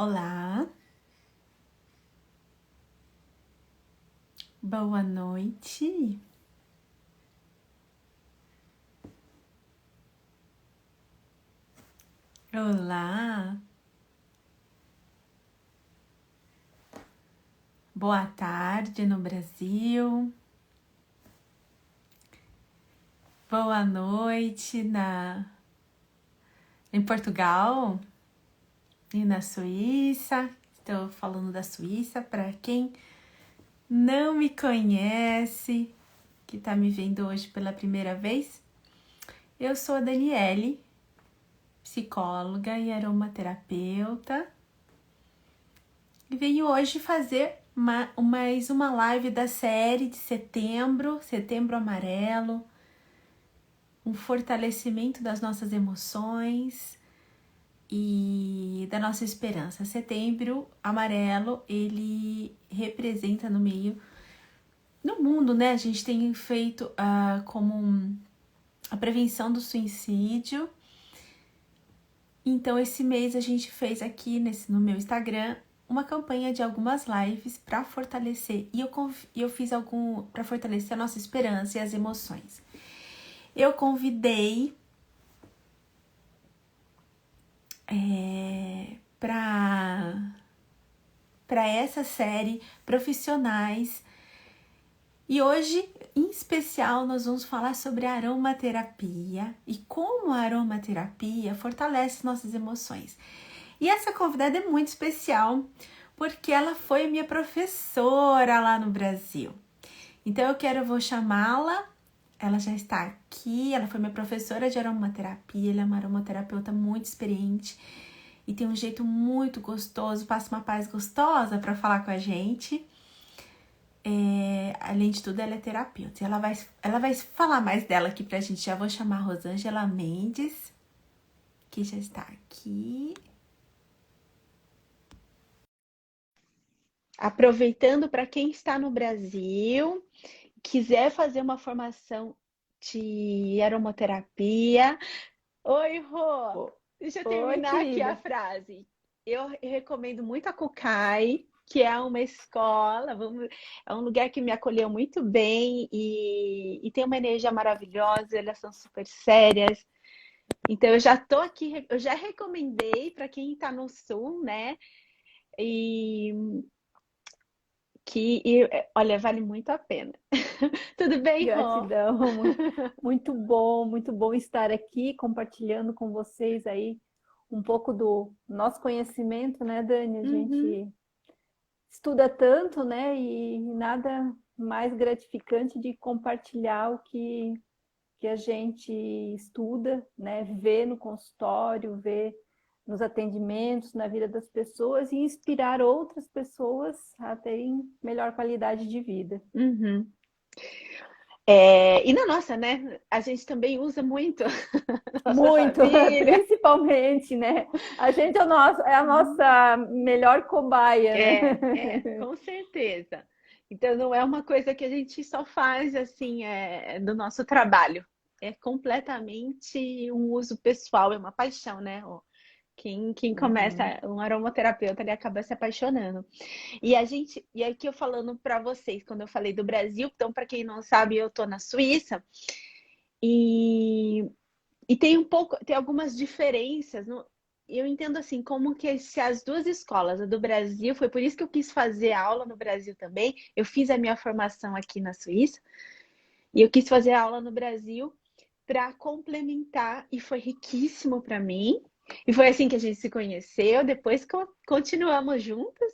Olá, boa noite. Olá, boa tarde no Brasil. Boa noite em Portugal e na Suíça. Estou falando da Suíça para quem não me conhece, que está me vendo hoje pela primeira vez. Eu sou a Daniele, psicóloga e aromaterapeuta, e venho hoje fazer mais uma live da série de setembro, Setembro Amarelo, um fortalecimento das nossas emoções e da nossa esperança. Setembro Amarelo, ele representa no mundo, né? A gente tem feito como a prevenção do suicídio. Então, esse mês a gente fez aqui no meu Instagram uma campanha de algumas lives para fortalecer. E eu fiz para fortalecer a nossa esperança e as emoções. Eu convidei para essa série profissionais. E hoje, em especial, nós vamos falar sobre a aromaterapia e como a aromaterapia fortalece nossas emoções. E essa convidada é muito especial porque ela foi minha professora lá no Brasil. Então eu vou chamá-la, ela já está aqui, ela foi minha professora de aromaterapia, ela é uma aromaterapeuta muito experiente e tem um jeito muito gostoso, passa uma paz gostosa para falar com a gente. Além de tudo, ela é terapeuta. Ela vai falar mais dela aqui pra gente. Já vou chamar a Rosângela Mendes, que já está aqui. Aproveitando para quem está no Brasil, quiser fazer uma formação de aromaterapia. Oi, Rô! Deixa eu Oi, terminar aqui a querida. frase. Eu recomendo muito a Cocai, que é uma escola, é um lugar que me acolheu muito bem e tem uma energia maravilhosa, elas são super sérias. Então eu já tô aqui, eu já recomendei para quem está no sul, né? E olha, vale muito a pena. Tudo bem, Rô? Gratidão. Muito bom estar aqui compartilhando com vocês aí um pouco do nosso conhecimento, né, Dani? A Uhum. gente estuda tanto, né, e nada mais gratificante de compartilhar que a gente estuda, né, vê no consultório, vê nos atendimentos, na vida das pessoas e inspirar outras pessoas a terem melhor qualidade de vida. Uhum. E na nossa, né? A gente também usa muito na nossa Muito, família. principalmente, né? A gente é a nossa melhor cobaia, né? Com certeza. Então não é uma coisa que a gente só faz assim, do nosso trabalho. É completamente um uso pessoal, é uma paixão, né? Quem começa Uhum. um aromaterapeuta, ele acaba se apaixonando. E aqui eu falando para vocês, quando eu falei do Brasil, então para quem não sabe, eu tô na Suíça e tem algumas diferenças. Eu entendo assim, como que se as duas escolas, a do Brasil, foi por isso que eu quis fazer aula no Brasil também. Eu fiz a minha formação aqui na Suíça e eu quis fazer aula no Brasil para complementar e foi riquíssimo para mim. E foi assim que a gente se conheceu. Depois continuamos juntas.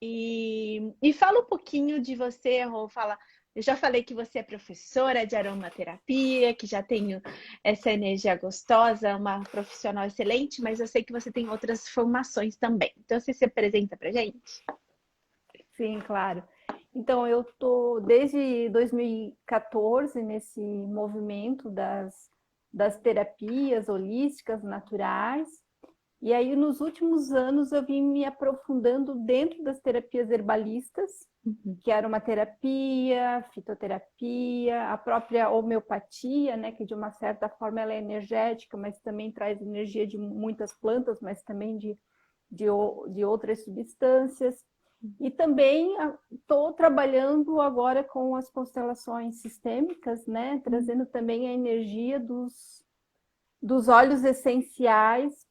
E fala um pouquinho de você, Rô. Eu já falei que você é professora de aromaterapia, que já tem essa energia gostosa, uma profissional excelente, mas eu sei que você tem outras formações também. Então, você se apresenta pra gente? Sim, claro. Então, eu tô desde 2014 nesse movimento das terapias holísticas naturais. E aí, nos últimos anos, eu vim me aprofundando dentro das terapias herbalistas, Uhum. que era uma terapia, fitoterapia, a própria homeopatia, né, que de uma certa forma ela é energética, mas também traz energia de muitas plantas, mas também de outras substâncias. E também estou trabalhando agora com as constelações sistêmicas, né? Trazendo também a energia dos óleos essenciais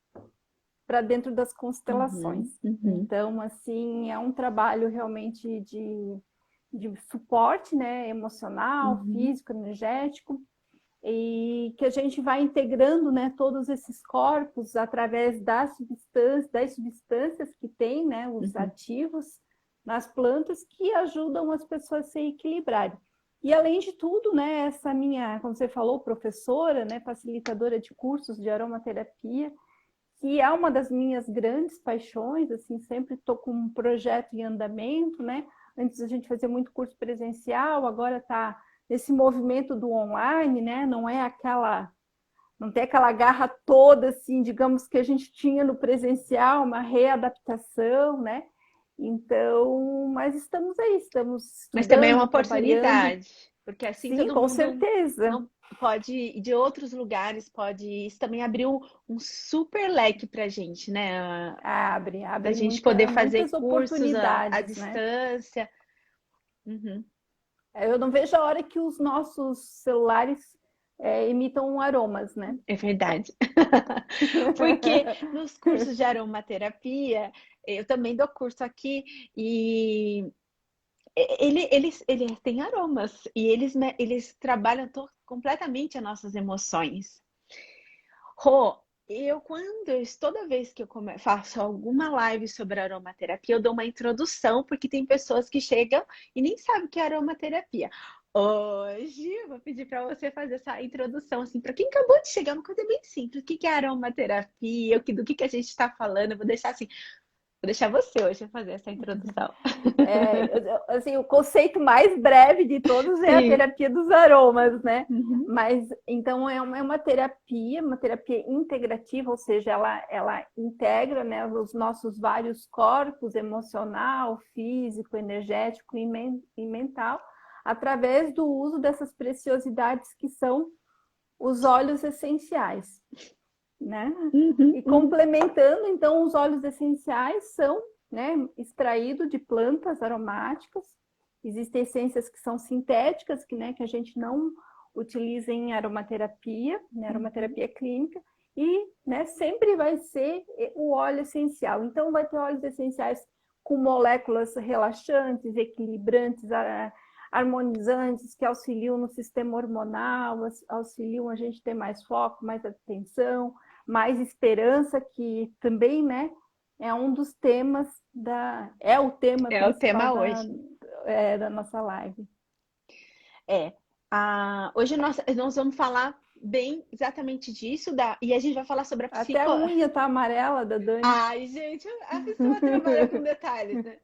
para dentro das constelações. Então, assim, é um trabalho realmente de suporte, né? Emocional, físico, energético, e que a gente vai integrando, né, todos esses corpos através das substâncias que tem, né, os ativos nas plantas que ajudam as pessoas a se equilibrarem. E além de tudo, né, essa minha, como você falou, professora, né, facilitadora de cursos de aromaterapia, que é uma das minhas grandes paixões, assim, sempre estou com um projeto em andamento, né? Antes a gente fazia muito curso presencial, agora está nesse movimento do online, né? Não tem aquela garra toda, assim, digamos, que a gente tinha no presencial, uma readaptação, né? Então, mas estamos aí, estamos Mas também é uma estudando, trabalhando. oportunidade, porque assim Sim, todo com mundo certeza. não pode, de outros lugares, pode. Isso também abriu um super leque para a gente, né? Da Abre gente poder fazer muitas cursos à oportunidades, né? distância. Uhum. Eu não vejo a hora que os nossos celulares imitam aromas, né? É verdade. Porque nos cursos de aromaterapia, eu também dou curso aqui e eles têm aromas e eles trabalham completamente as nossas emoções. Rô, toda vez que eu faço alguma live sobre aromaterapia, eu dou uma introdução, porque tem pessoas que chegam e nem sabem o que é aromaterapia. Hoje eu vou pedir para você fazer essa introdução, assim, para quem acabou de chegar, uma coisa bem simples. O que é aromaterapia? Do que a gente está falando? Eu vou deixar assim, vou deixar você hoje fazer essa introdução. Assim, o conceito mais breve de todos é a Sim. terapia dos aromas, né? Uhum. Mas então é uma terapia integrativa, ou seja, ela integra, né, os nossos vários corpos, emocional, físico, energético e mental, através do uso dessas preciosidades que são os óleos essenciais, né? E complementando, então, os óleos essenciais são, né, extraídos de plantas aromáticas. Existem essências que são sintéticas, que a gente não utiliza em aromaterapia, né, aromaterapia clínica, e, né, sempre vai ser o óleo essencial. Então, vai ter óleos essenciais com moléculas relaxantes, equilibrantes, harmonizantes, que auxiliam no sistema hormonal, auxiliam a gente ter mais foco, mais atenção, mais esperança, que também, né, é um dos temas é o tema É o principal tema hoje. da nossa live. Hoje nós vamos falar bem exatamente disso, e a gente vai falar sobre a Até a unha tá amarela da Dani. Ai, gente, a pessoa trabalha com detalhes, né?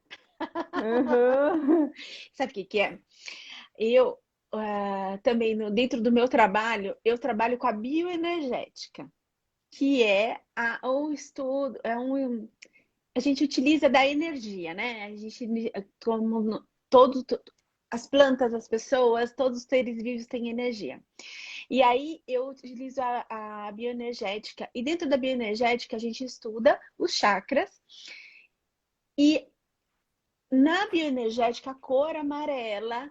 Uhum. Sabe o que é? Eu também, dentro do meu trabalho, eu trabalho com a bioenergética, que é o estudo, a gente utiliza da energia, né? A gente, como as plantas, as pessoas, todos os seres vivos têm energia. E aí eu utilizo a bioenergética, e dentro da bioenergética a gente estuda os chakras, e na bioenergética a cor amarela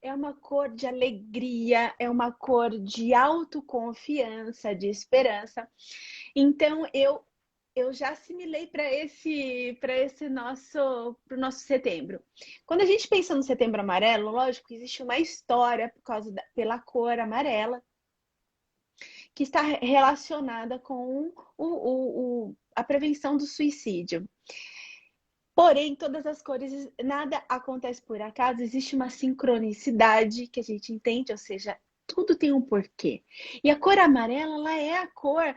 é uma cor de alegria, é uma cor de autoconfiança, de esperança. Então eu já assimilei para esse pro nosso setembro. Quando a gente pensa no setembro amarelo, lógico, existe uma história pela cor amarela, que está relacionada com a prevenção do suicídio. Porém, todas as cores, nada acontece por acaso, existe uma sincronicidade que a gente entende, ou seja, tudo tem um porquê. E a cor amarela, ela é a cor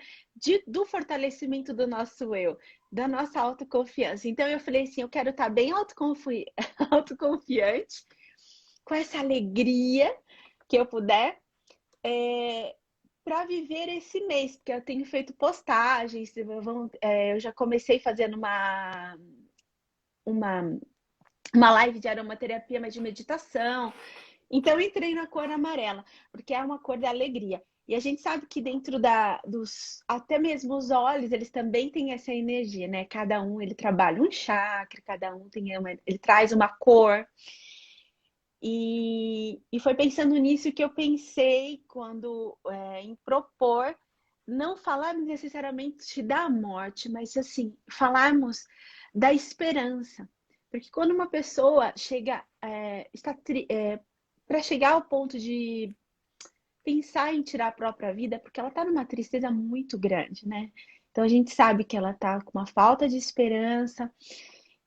do fortalecimento do nosso eu, da nossa autoconfiança. Então eu falei assim, eu quero estar bem autoconfiante, com essa alegria que eu puder, para viver esse mês, porque eu tenho feito postagens, eu já comecei fazendo uma live de aromaterapia, mas de meditação. Então eu entrei na cor amarela, porque é uma cor da alegria. E a gente sabe que dentro até mesmo os olhos, eles também têm essa energia, né? Cada um, ele trabalha um chakra, cada um ele traz uma cor. E foi pensando nisso que eu pensei em propor, não falarmos necessariamente da morte, mas assim, falarmos da esperança. Porque quando uma pessoa chega, para chegar ao ponto de pensar em tirar a própria vida, é porque ela está numa tristeza muito grande, né? Então a gente sabe que ela está com uma falta de esperança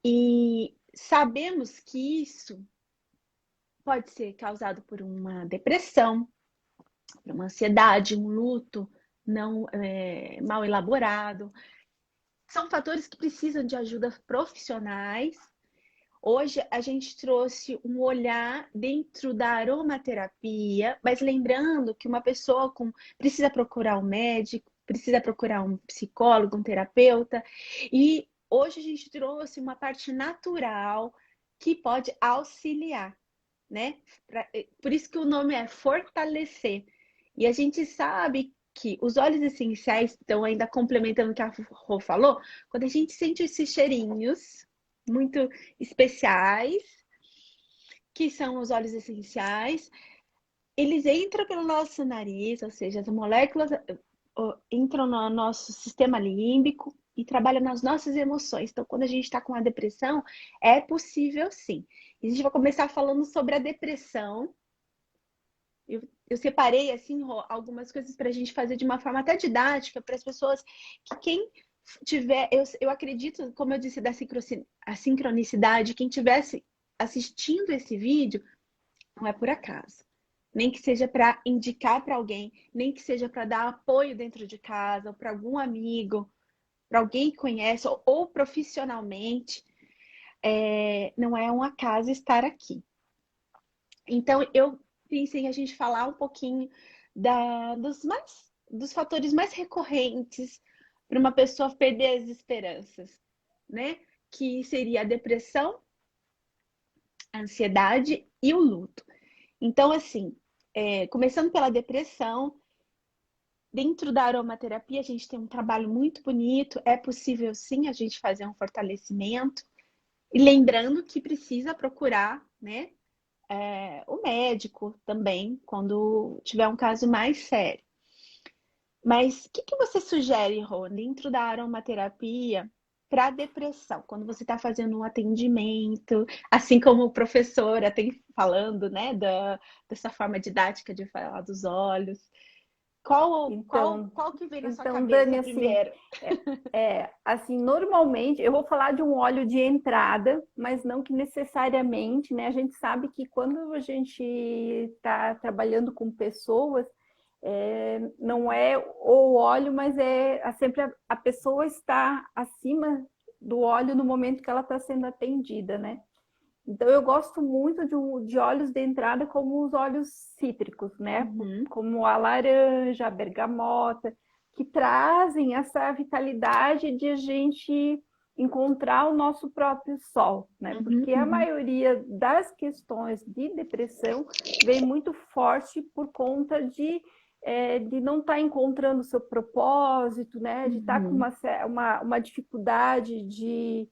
e sabemos que isso pode ser causado por uma depressão, por uma ansiedade, um luto não mal elaborado. São fatores que precisam de ajuda profissionais. Hoje a gente trouxe um olhar dentro da aromaterapia, mas lembrando que uma pessoa precisa procurar um médico, precisa procurar um psicólogo, um terapeuta. E hoje a gente trouxe uma parte natural que pode auxiliar, né? Por isso que o nome é fortalecer. E a gente sabe que os óleos essenciais estão ainda complementando o que a Rô falou, quando a gente sente esses cheirinhos muito especiais, que são os óleos essenciais, eles entram pelo nosso nariz, ou seja, as moléculas entram no nosso sistema límbico e trabalham nas nossas emoções. Então, quando a gente está com a depressão, é possível sim. E a gente vai começar falando sobre a depressão. Eu separei assim algumas coisas para a gente fazer de uma forma até didática para as pessoas que quem tiver, eu acredito, como eu disse, a sincronicidade, quem tivesse assistindo esse vídeo não é por acaso. Nem que seja para indicar para alguém, nem que seja para dar apoio dentro de casa, ou para algum amigo, para alguém que conhece, ou profissionalmente. Não é um acaso estar aqui. Então, eu pensei em a gente falar um pouquinho dos fatores mais recorrentes para uma pessoa perder as esperanças, né? Que seria a depressão, a ansiedade e o luto. Então, assim, começando pela depressão, dentro da aromaterapia a gente tem um trabalho muito bonito, é possível sim a gente fazer um fortalecimento, e lembrando que precisa procurar, né, o médico também, quando tiver um caso mais sério. Mas o que você sugere, Rô, dentro da aromaterapia para depressão, quando você está fazendo um atendimento, assim como o professora tem falando, né, dessa forma didática de falar dos olhos? Qual que vem na sua então, cabeça Dani, assim, primeiro? assim, normalmente, eu vou falar de um óleo de entrada, mas não que necessariamente, né? A gente sabe que quando a gente está trabalhando com pessoas, não é o óleo, mas sempre a pessoa está acima do óleo no momento que ela está sendo atendida, né? Então, eu gosto muito de óleos de entrada como os óleos cítricos, né? Uhum. Como a laranja, a bergamota, que trazem essa vitalidade de a gente encontrar o nosso próprio sol, né? Porque a maioria das questões de depressão vem muito forte por conta de não estar encontrando o seu propósito, né? De estar com uma dificuldade de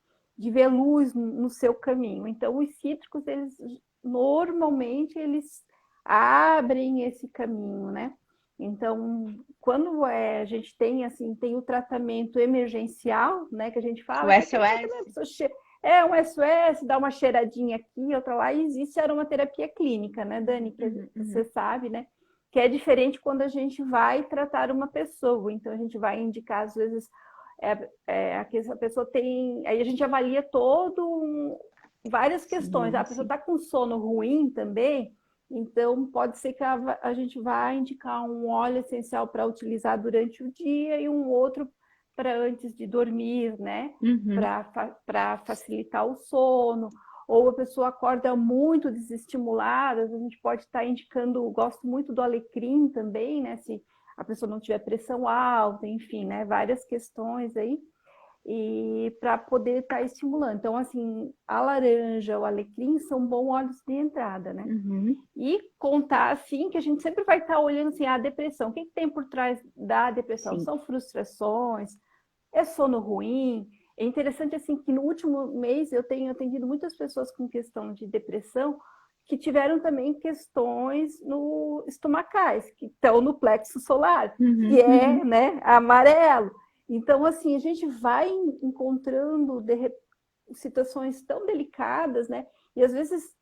ver luz no seu caminho. Então, os cítricos, eles normalmente eles abrem esse caminho, né? Então, quando a gente tem assim, tem o tratamento emergencial, né, que a gente fala, O SOS? Um SOS, dá uma cheiradinha aqui, outra lá, e existe a aromaterapia clínica, né, Dani, que você sabe, né? Que é diferente quando a gente vai tratar uma pessoa. Então, a gente vai indicar, às vezes, a pessoa tem. Aí a gente avalia várias questões. A pessoa está com sono ruim também, então pode ser que a gente vá indicar um óleo essencial para utilizar durante o dia e um outro para antes de dormir, né? Para facilitar o sono. Ou a pessoa acorda muito desestimulada, a gente pode estar indicando, gosto muito do alecrim também, né? Se a pessoa não tiver pressão alta, enfim, né? Várias questões aí. e para poder estar estimulando. Então, assim, a laranja, o alecrim são bons óleos de entrada, né? Uhum. E contar, assim, que a gente sempre vai estar olhando, assim, a depressão. O que tem por trás da depressão? Sim. São frustrações, é sono ruim. É interessante, assim, que no último mês eu tenho atendido muitas pessoas com questão de depressão que tiveram também questões no estomacais, que estão no plexo solar, que é, né, amarelo. Então, assim, a gente vai encontrando situações tão delicadas, né? E às vezes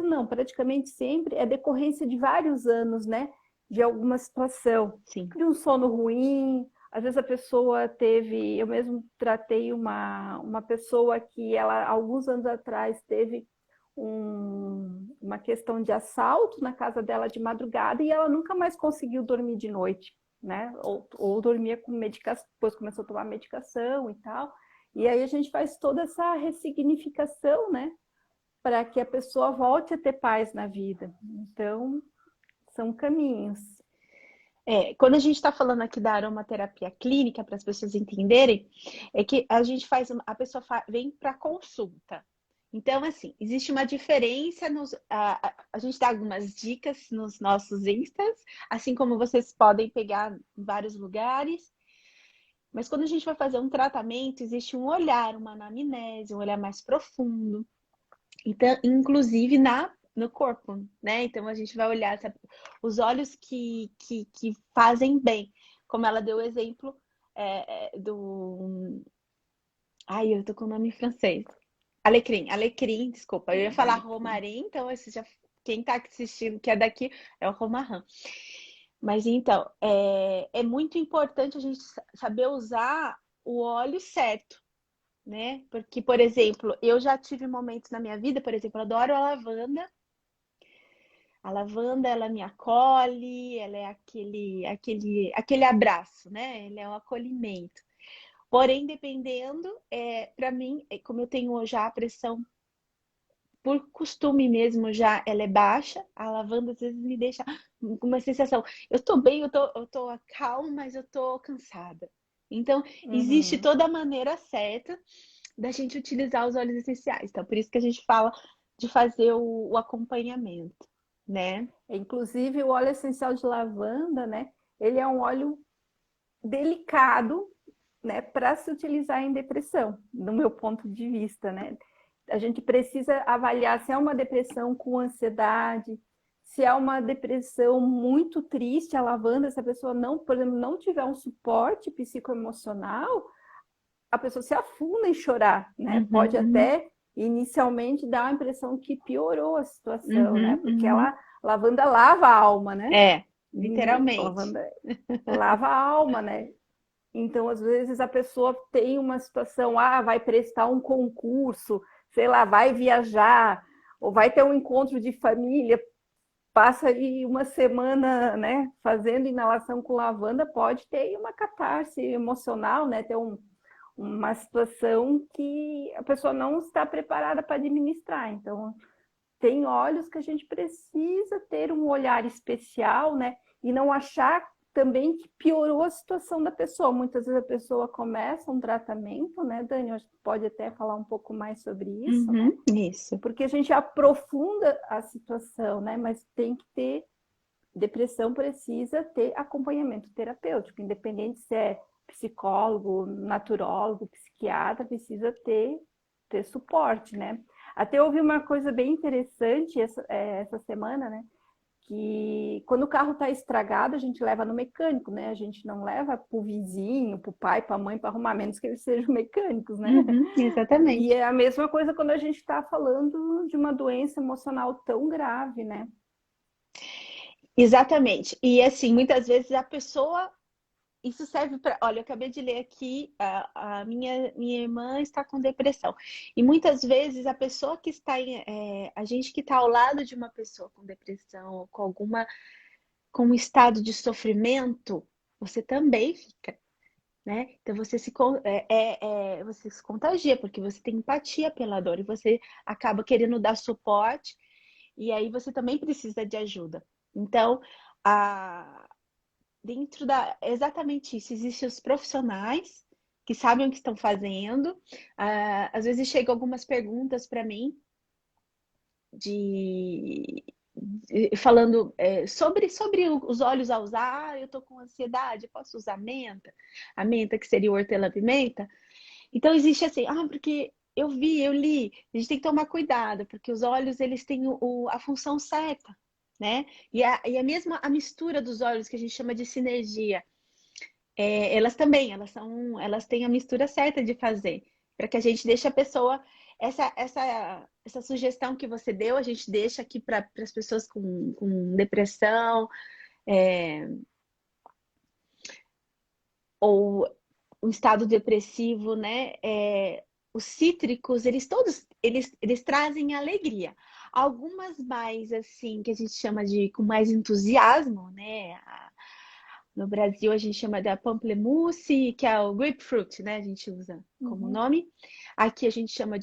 não, praticamente sempre é decorrência de vários anos, né? De alguma situação, Sim. de um sono ruim. Às vezes a pessoa teve, eu mesmo tratei uma pessoa que ela, alguns anos atrás, teve uma questão de assalto na casa dela de madrugada e ela nunca mais conseguiu dormir de noite, né? Ou dormia com medicação, depois começou a tomar medicação e tal. E aí a gente faz toda essa ressignificação, né? Para que a pessoa volte a ter paz na vida. Então, são caminhos. Quando a gente está falando aqui da aromaterapia clínica, para as pessoas entenderem, é que a gente a pessoa vem para consulta. Então, assim, existe uma diferença. A gente dá algumas dicas nos nossos instas, assim como vocês podem pegar em vários lugares. Mas quando a gente vai fazer um tratamento, existe um olhar, uma anamnese, um olhar mais profundo. Então, inclusive no corpo, né? Então a gente vai olhar os olhos que fazem bem. Como ela deu o exemplo do. Ai, eu tô com o nome em francês. Alecrim, desculpa. Eu ia falar romarim, então quem tá assistindo que é daqui é o romarrã. Mas então, é muito importante a gente saber usar o óleo certo, né? Porque, por exemplo, eu já tive momentos na minha vida, por exemplo, eu adoro a lavanda. A lavanda, ela me acolhe, ela é aquele abraço, né? Ele é um acolhimento. Porém, dependendo, para mim, como eu tenho já a pressão por costume mesmo, já ela é baixa, a lavanda às vezes me deixa com uma sensação, eu tô bem, eu tô calma, mas eu tô cansada. Então, existe toda a maneira certa da gente utilizar os óleos essenciais. Então, por isso que a gente fala de fazer o acompanhamento, né? Inclusive, o óleo essencial de lavanda, né? Ele é um óleo delicado, né, para se utilizar em depressão, no meu ponto de vista, né? A gente precisa avaliar se é uma depressão com ansiedade, se é uma depressão muito triste, a lavanda, se a pessoa não, por exemplo, não tiver um suporte psicoemocional, a pessoa se afunda em chorar, né? Pode até inicialmente dar a impressão que piorou a situação, né? Porque ela lavanda lava a alma, né? Literalmente. Lavanda lava a alma, né? Então, às vezes, a pessoa tem uma situação, vai prestar um concurso, sei lá, vai viajar, ou vai ter um encontro de família, passa aí uma semana, né, fazendo inalação com lavanda, pode ter uma catarse emocional, né, ter uma situação que a pessoa não está preparada para administrar. Então, tem óleos que a gente precisa ter um olhar especial, né, e não achar também que piorou a situação da pessoa. Muitas vezes a pessoa começa um tratamento, né, Dani? Acho que pode até falar um pouco mais sobre isso, né? Isso. Porque a gente aprofunda a situação, né? Mas tem que ter, depressão precisa ter acompanhamento terapêutico, independente se é psicólogo, naturólogo, psiquiatra, precisa ter suporte, né? Até ouvi uma coisa bem interessante essa semana, né? Que quando o carro está estragado, a gente leva no mecânico, né? A gente não leva para o vizinho, para o pai, para a mãe, para arrumar, menos que eles sejam mecânicos, né? Exatamente. E é a mesma coisa quando a gente está falando de uma doença emocional tão grave, né? Exatamente. E assim, muitas vezes a pessoa. Isso serve para. Olha, eu acabei de ler aqui, a minha irmã está com depressão. E muitas vezes a pessoa que está a gente que está ao lado de uma pessoa com depressão, ou com um estado de sofrimento, você também fica, né? Então você se contagia, porque você tem empatia pela dor e você acaba querendo dar suporte, e aí você também precisa de ajuda. Então, dentro exatamente isso, existem os profissionais que sabem o que estão fazendo. Às vezes chegam algumas perguntas para mim de falando sobre os óleos a usar. Eu tô com ansiedade, posso usar menta? A menta, que seria o hortelã-pimenta. Então existe assim, porque eu vi, eu li, a gente tem que tomar cuidado, porque os óleos eles têm a função certa, né? E a mesma a mistura dos óleos que a gente chama de sinergia, elas também, elas têm a mistura certa de fazer, para que a gente deixe a pessoa, essa sugestão que você deu, a gente deixa aqui para as pessoas com depressão, ou um estado depressivo, né? Os cítricos, eles trazem alegria. Algumas mais assim, que a gente chama de com mais entusiasmo, né? No Brasil a gente chama da pamplemousse, que é o grapefruit, né? A gente usa como nome. Aqui a gente chama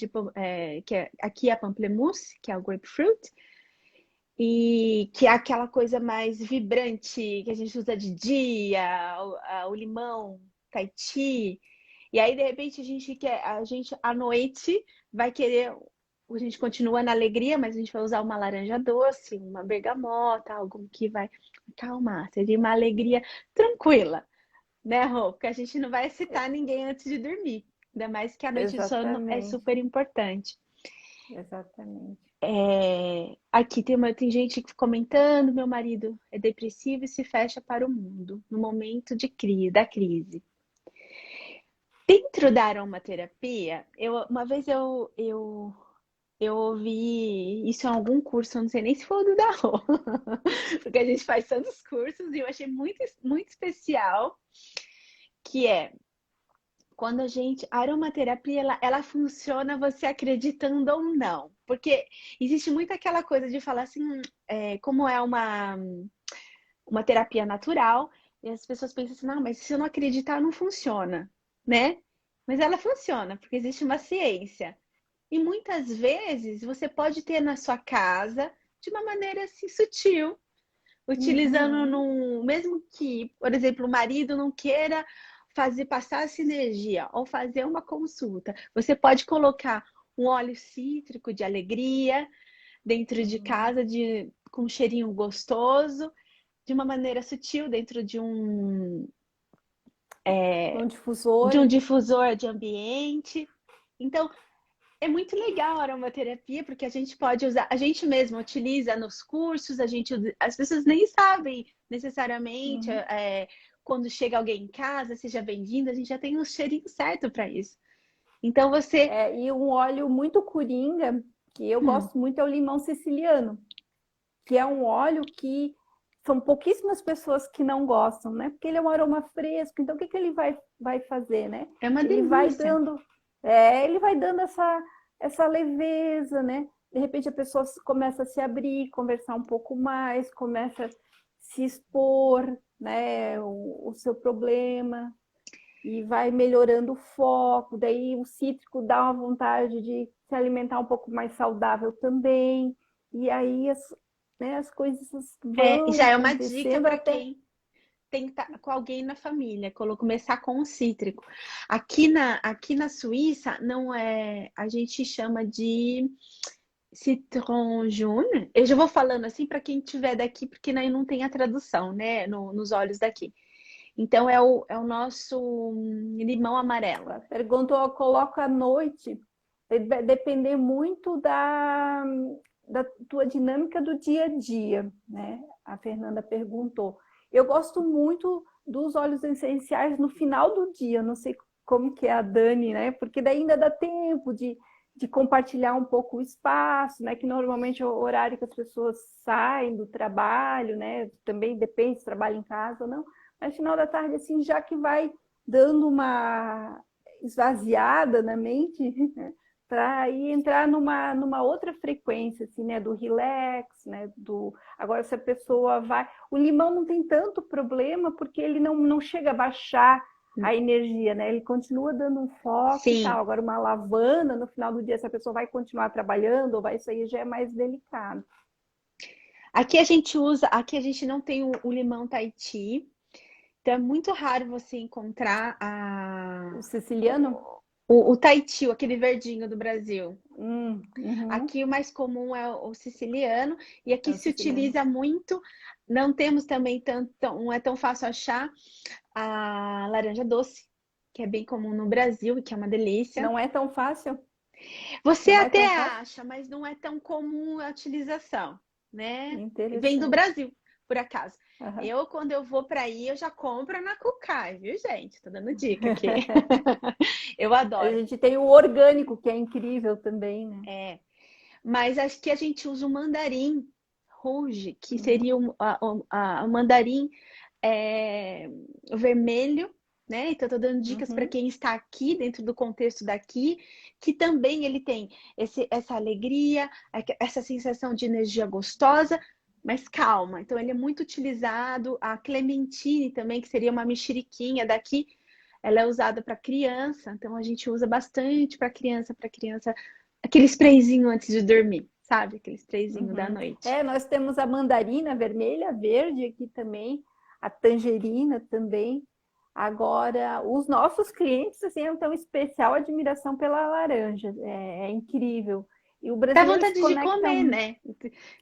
aqui é a pamplemousse, que é o grapefruit. E que é aquela coisa mais vibrante que a gente usa de dia, o limão, Tahiti. E aí, de repente, a gente à noite vai querer. A gente continua na alegria, mas a gente vai usar uma laranja doce, uma bergamota, algo que vai acalmar. Seria uma alegria tranquila, né, Rô? Porque a gente não vai excitar ninguém antes de dormir. Ainda mais que a noite de sono é Exatamente, super importante. exatamente. Aqui tem gente comentando: meu marido é depressivo e se fecha para o mundo no momento da crise. Dentro da aromaterapia, uma vez eu ouvi isso em algum curso, eu não sei nem se foi o do Darro, porque a gente faz tantos cursos e eu achei muito, muito especial, que é quando a aromaterapia, ela funciona você acreditando ou não. Porque existe muito aquela coisa de falar assim, como é uma terapia natural, e as pessoas pensam assim, não, mas se eu não acreditar, não funciona, né? Mas ela funciona, porque existe uma ciência. E muitas vezes você pode ter na sua casa, de uma maneira assim sutil, utilizando mesmo que, por exemplo, o marido não queira passar essa energia ou fazer uma consulta, você pode colocar um óleo cítrico de alegria dentro de casa, com um cheirinho gostoso, de uma maneira sutil, dentro Um de um difusor. difusor de ambiente. Então, é muito legal a aromaterapia, porque a gente pode usar, a gente mesmo utiliza nos cursos, as pessoas nem sabem necessariamente, quando chega alguém em casa, seja bem-vindo, a gente já tem um cheirinho certo para isso. Então você. E um óleo muito coringa, que eu gosto muito, é o limão siciliano, que é um óleo que são pouquíssimas pessoas que não gostam, né? Porque ele é um aroma fresco, então o que ele vai fazer, né? É uma Ele vai delícia. dando essa leveza, né? De repente a pessoa começa a se abrir, conversar um pouco mais, começa a se expor, né? O seu problema, e vai melhorando o foco. Daí o cítrico dá uma vontade de se alimentar um pouco mais saudável também. E aí as coisas vão Já é uma dica acontecendo para até. quem tem que estar com alguém na família, começar com o cítrico. Aqui na Suíça, não é, a gente chama de citron jaune. Eu já vou falando assim para quem estiver daqui, porque aí não tem a tradução, né, nos olhos daqui. Então é o nosso limão amarelo. Perguntou, eu coloco à noite. Vai depender muito da tua dinâmica do dia a dia, né? A Fernanda perguntou. Eu gosto muito dos óleos essenciais no final do dia. Não sei como que é a Dani, né? Porque daí ainda dá tempo de compartilhar um pouco o espaço, né? Que normalmente é o horário que as pessoas saem do trabalho, né? Também depende se trabalha em casa ou não. Mas final da tarde, assim, já que vai dando uma esvaziada na mente, para ir entrar numa outra frequência, assim, né? Do relax, né? Agora, se a pessoa vai. O limão não tem tanto problema, porque ele não chega a baixar a energia, né? Ele continua dando um foco e Sim. tal. Agora, uma lavanda, no final do dia, se a pessoa vai continuar trabalhando ou vai sair, já é mais delicado. Aqui a gente não tem o limão Tahiti, Então é muito raro você encontrar O siciliano? o Tahiti, aquele verdinho do Brasil. Uhum. Aqui o mais comum é o siciliano, e É aqui o se siciliano. utiliza muito. Não temos também tanto, não é tão fácil achar a laranja doce, que é bem comum no Brasil e que é uma delícia. Não é tão fácil? Você Não é até tão fácil? acha, mas não é tão comum a utilização, né? Vem do Interessante. Brasil, por acaso. Aham. Eu, quando eu vou para aí, eu já compro na Cucai, viu, gente? Tô dando dica aqui. Eu A adoro. gente tem o orgânico, que é incrível também, né? É, mas acho que a gente usa o mandarim rouge, que Uhum. seria o mandarim o vermelho, né? Então, estou dando dicas para Uhum. quem está aqui, dentro do contexto daqui, que também ele tem essa alegria, essa sensação de energia gostosa, mas calma. Então, ele é muito utilizado. A clementine também, que seria uma mexeriquinha daqui, ela é usada para criança. Então, a gente usa bastante para criança, aquele sprayzinho antes de dormir, sabe? Aquele sprayzinho da Uhum. noite. É, nós temos a mandarina vermelha, verde aqui também, a tangerina também. Agora, os nossos clientes assim, têm especial admiração pela laranja, é incrível. E o Dá brasileiro se vontade de conecta, comer, né?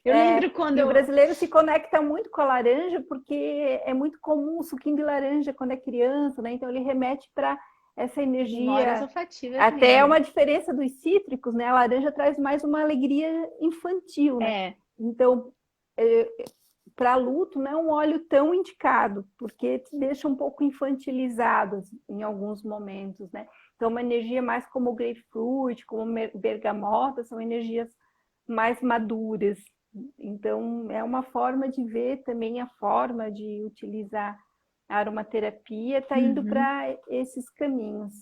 Eu lembro quando e o eu. brasileiro se conecta muito com a laranja, porque é muito comum o suquinho de laranja quando é criança, né? Então ele remete para essa Memórias energia. olfativas Até mesmo. uma diferença dos cítricos, né? A laranja traz mais uma alegria infantil, né? É. Então, para luto não é um óleo tão indicado, porque te deixa um pouco infantilizado em alguns momentos, né? Então, uma energia mais como o grapefruit, como bergamota, são energias mais maduras. Então, é uma forma de ver também a forma de utilizar a aromaterapia, está indo Uhum. para esses caminhos.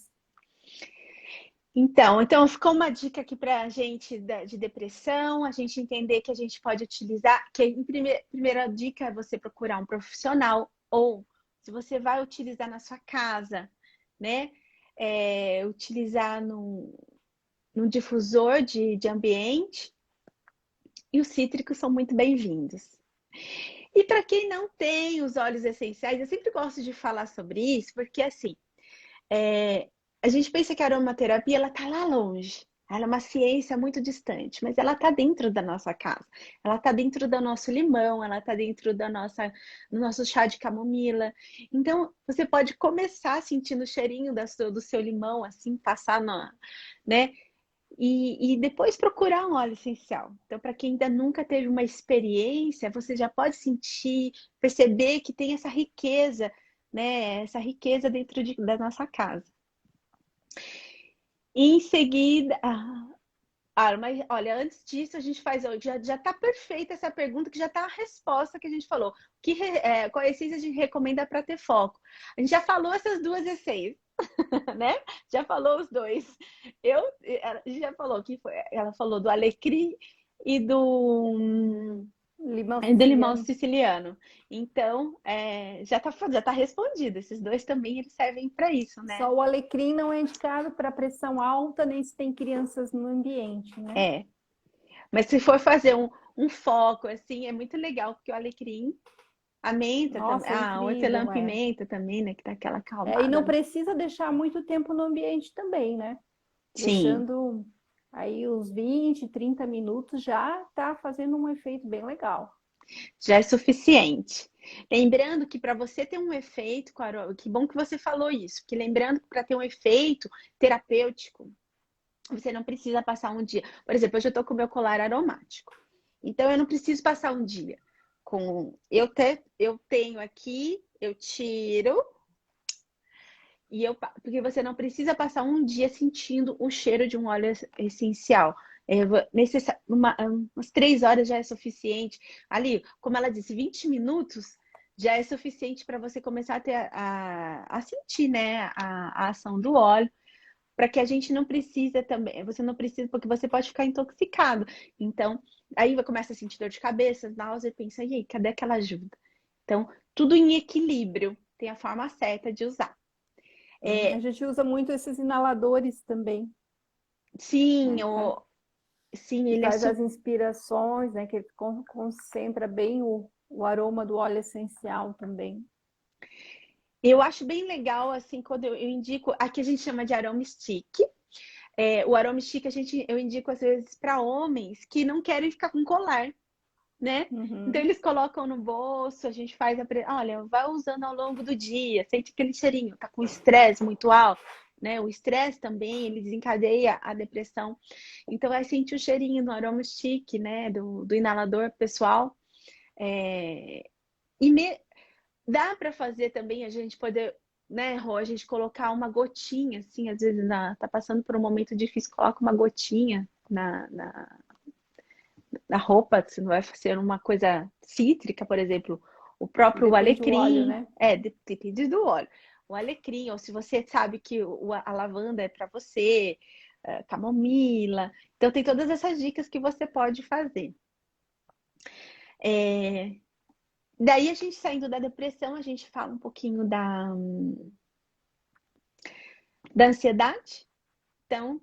Então ficou uma dica aqui para a gente de depressão, a gente entender que a gente pode utilizar, que a primeira dica é você procurar um profissional, ou se você vai utilizar na sua casa, né? Utilizar num difusor de ambiente, e os cítricos são muito bem-vindos. E para quem não tem os óleos essenciais, eu sempre gosto de falar sobre isso, porque assim, a gente pensa que a aromaterapia ela tá lá longe. Ela é uma ciência muito distante, mas ela está dentro da nossa casa. Ela está dentro do nosso limão, ela está dentro do nosso chá de camomila. Então, você pode começar sentindo o cheirinho do seu limão, assim, passar né? E depois procurar um óleo essencial. Então, para quem ainda nunca teve uma experiência, você já pode sentir, perceber que tem essa riqueza, né? Essa riqueza dentro da nossa casa. E em seguida, mas olha, antes disso, a gente faz. Já tá perfeita essa pergunta, que já tá a resposta que a gente falou. Qual essência a gente recomenda para ter foco? A gente já falou essas duas essências, né? Já falou os dois. A gente já falou que foi, ela falou do alecrim e Limão do limão siciliano. siciliano. Então, já tá respondido. Esses dois também eles servem para isso, né? Só o alecrim não é indicado para pressão alta, nem se tem crianças no ambiente, né? É. Mas se for fazer um foco, assim, é muito legal, porque o alecrim, a menta também, Nossa, é o incrível, hortelã-pimenta também, né, que dá aquela E não acalmada. precisa deixar muito tempo no ambiente também, né? Sim, Deixando aí uns 20, 30 minutos já tá fazendo um efeito bem legal. já é suficiente. Lembrando que para você ter um efeito, que bom que você falou isso, porque lembrando que para ter um efeito terapêutico, você não precisa passar um dia. Por exemplo, hoje eu tô com o meu colar aromático. Então eu não preciso passar um dia com eu tenho aqui, eu tiro porque você não precisa passar um dia sentindo o cheiro de um óleo essencial. Umas 3 horas já é suficiente. Ali, como ela disse, 20 minutos já é suficiente para você começar a ter a sentir, né, a ação do óleo, para que a gente não precisa também, você não precisa, porque você pode ficar intoxicado. Então, aí vai começar a sentir dor de cabeça, náusea, e pensa, e aí, cadê aquela ajuda? Então, tudo em equilíbrio, tem a forma certa de usar. A gente usa muito esses inaladores também, Sim, né? sim, Que ele é faz as super. inspirações, né? Que ele concentra bem o aroma do óleo essencial também. Eu acho bem legal, assim, quando eu indico, aqui a gente chama de aroma stick. O aroma stick eu indico às vezes para homens que não querem ficar com colar, né? Então Uhum. eles colocam no bolso, a gente faz olha, vai usando ao longo do dia, sente aquele cheirinho, tá com estresse muito alto, né? O estresse também, ele desencadeia a depressão. Então vai sentir o cheirinho do aroma stick, né? Do inalador pessoal. É, e dá para fazer também a gente poder, né, Rô, a gente colocar uma gotinha, assim, às vezes tá passando por um momento difícil, coloca uma gotinha na roupa, se não vai ser uma coisa cítrica, por exemplo, o próprio Depende do óleo, alecrim, né? depende do óleo. O alecrim, ou se você sabe que a lavanda é para você, camomila. Então, tem todas essas dicas que você pode fazer. Daí, a gente saindo da depressão, a gente fala um pouquinho da ansiedade. Então,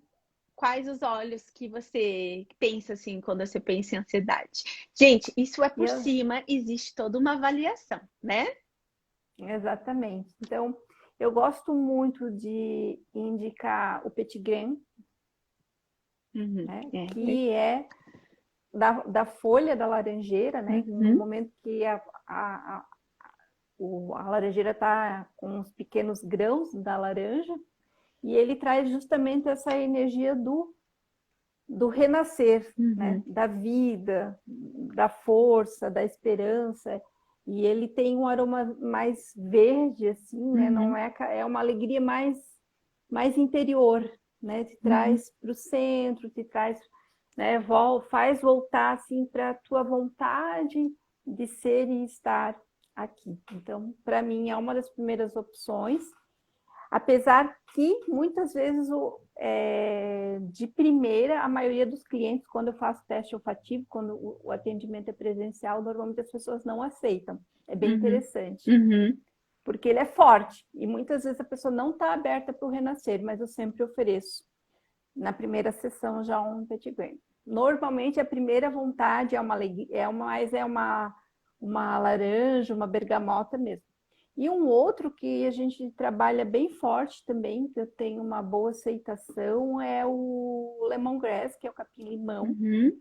quais os olhos que você pensa assim quando você pensa em ansiedade? Gente, isso é E por cima, existe toda uma avaliação, né? exatamente. Então, eu gosto muito de indicar o Petit Grain, Uhum. né? Que é da folha da laranjeira, né? No Uhum. momento que a laranjeira está com os pequenos grãos da laranja, e ele traz justamente essa energia do renascer, né? Uhum. Da vida, da força, da esperança. E ele tem um aroma mais verde, assim, né? Não Uhum. é uma alegria mais interior, né? Te Uhum. traz para o centro, te traz, né? Faz voltar assim para a tua vontade de ser e estar aqui. Então, para mim, é uma das primeiras opções. Apesar que muitas vezes de primeira, a maioria dos clientes, quando eu faço teste olfativo, quando o atendimento é presencial, normalmente as pessoas não aceitam. É bem Uhum. interessante, Uhum. porque ele é forte e muitas vezes a pessoa não está aberta para o renascer, mas eu sempre ofereço na primeira sessão já um petit grain. Normalmente a primeira vontade é uma alegria, uma laranja, uma bergamota mesmo. E um outro que a gente trabalha bem forte também, que eu tenho uma boa aceitação, é o lemongrass, que é o capim-limão. Uhum.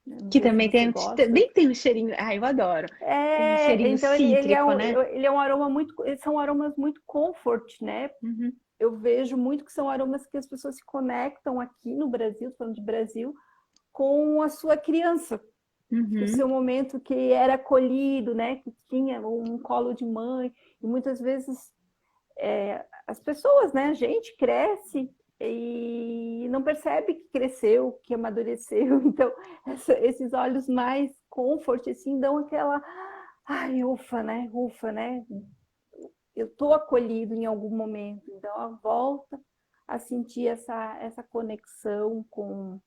Não Que sei se também você gosta. também tem um cheirinho. Ah, eu adoro. Tem um cheirinho Então cítrico, né? ele é um aroma muito, são aromas muito comfort, né? Uhum. Eu vejo muito que são aromas que as pessoas se conectam aqui no Brasil, falando de Brasil, com a sua criança, o Uhum. seu momento que era acolhido, né? Que tinha um colo de mãe, e muitas vezes as pessoas, né? A gente cresce e não percebe que cresceu, que amadureceu. Então, esses olhos mais comfort, assim, dão aquela. Ai, ufa, né? Ufa, né? Eu estou acolhido em algum momento. Então, a volta a sentir essa conexão com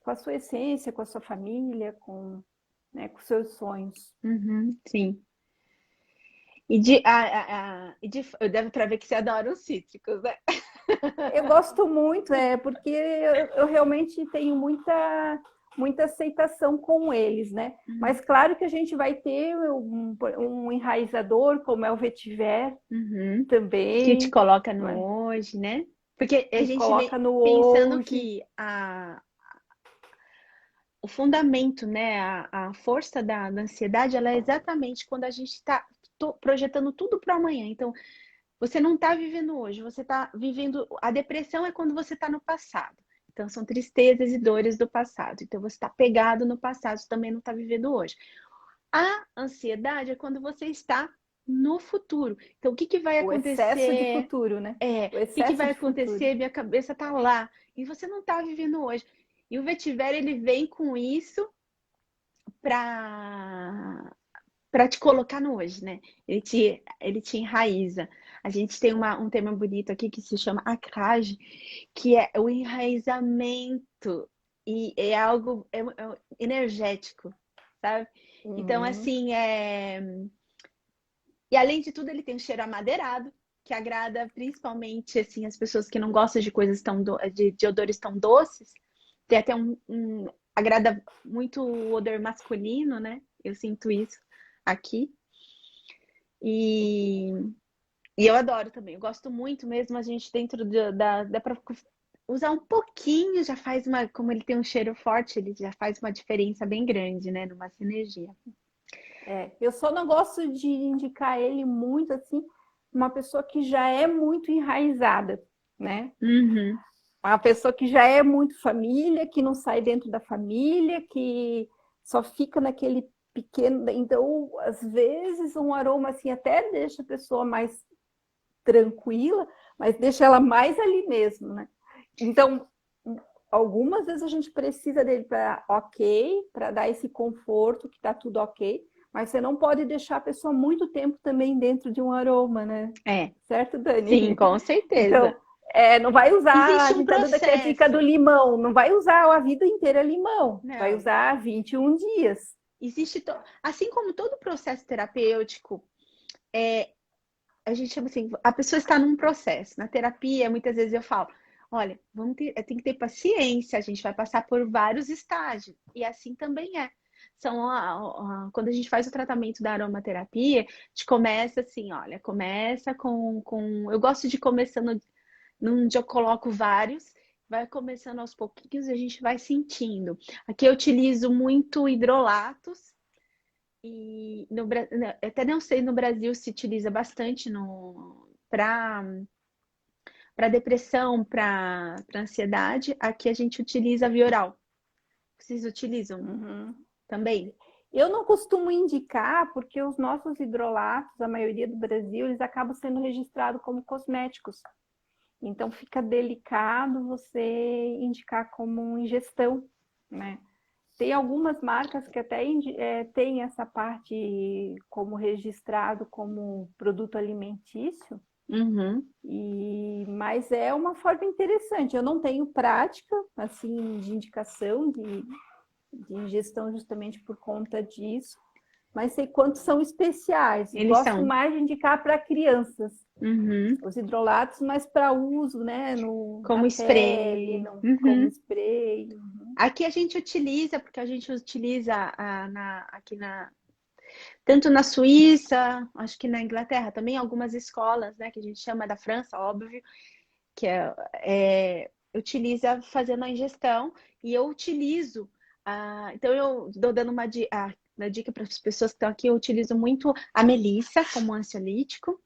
a sua essência, com a sua família, com seus sonhos. Uhum. Sim. Eu devo para ver que você adora os cítricos, né? Eu gosto muito, porque eu realmente tenho muita aceitação com eles, né? Mas claro que a gente vai ter um enraizador, como é o vetiver Uhum. Que te também, coloca no né? hoje, né? Porque a Que gente vem coloca no pensando hoje. que o fundamento, né, a força da ansiedade, ela é exatamente quando a gente está projetando tudo para amanhã. Então, você não está vivendo hoje, você está vivendo. A depressão é quando você está no passado. Então, são tristezas e dores do passado. Então, você está pegado no passado, você também não está vivendo hoje. A ansiedade é quando você está no futuro. Então, o que que vai O excesso de acontecer? futuro, né? O O que que excesso vai de futuro. acontecer? Minha cabeça tá lá. E você não tá vivendo hoje. E o vetiver, ele vem com isso para te colocar no hoje, né? Ele te enraiza. A gente tem um tema bonito aqui que se chama ancragem, que é o enraizamento. E é algo energético, sabe? Então, Uhum. assim, E além de tudo, ele tem um cheiro amadeirado, que agrada principalmente assim as pessoas que não gostam de coisas de odores tão doces. Tem até agrada muito o odor masculino, né? Eu sinto isso aqui. E E eu adoro também, eu gosto muito mesmo, a gente dentro dá para usar um pouquinho, já faz como ele tem um cheiro forte, ele já faz uma diferença bem grande, né, numa sinergia. Eu só não gosto de indicar ele muito assim, uma pessoa que já é muito enraizada, né? Uhum. Uma pessoa que já é muito família, que não sai dentro da família, que só fica naquele pequeno. Então, às vezes, um aroma assim até deixa a pessoa mais tranquila, mas deixa ela mais ali mesmo, né? Então, algumas vezes a gente precisa dele para para dar esse conforto, que está tudo ok, mas você não pode deixar a pessoa muito tempo também dentro de um aroma, né? Certo, Sim, Dani? com certeza. Então, não vai usar, Existe a um gente está dando aqui a dica do processo. limão, não vai usar a vida inteira limão, vai Não. usar 21 dias. Assim como todo processo terapêutico, a gente chama assim, a pessoa está num processo. Na terapia, muitas vezes eu falo, olha, tem que ter paciência, a gente vai passar por vários estágios. E assim também é. Quando a gente faz o tratamento da aromaterapia, a gente começa assim, olha, começa com. Eu gosto de começando onde eu coloco vários, vai começando aos pouquinhos e a gente vai sentindo. Aqui eu utilizo muito hidrolatos e até não sei, no Brasil se utiliza bastante para depressão, para ansiedade. Aqui a gente utiliza Vioral. Vocês utilizam também? Eu não costumo indicar, porque os nossos hidrolatos, a maioria do Brasil, eles acabam sendo registrados como cosméticos. Então fica delicado você indicar como ingestão, né? Tem algumas marcas que até tem essa parte como registrado como produto alimentício, Uhum. mas é uma forma interessante. Eu não tenho prática assim de indicação de ingestão justamente por conta disso, mas sei quantos são especiais. Eles Gosto são. mais de indicar para crianças. Uhum. Os hidrolatos, mas para uso, né, na Como pele, spray. como Uhum. spray. Aqui a gente utiliza, porque a gente utiliza tanto na Suíça, acho que na Inglaterra também, algumas escolas, né, que a gente chama da França, óbvio, que utiliza fazendo a ingestão, e eu utilizo, então eu dou dando uma dica para as pessoas que estão aqui, eu utilizo muito a melissa como ansiolítico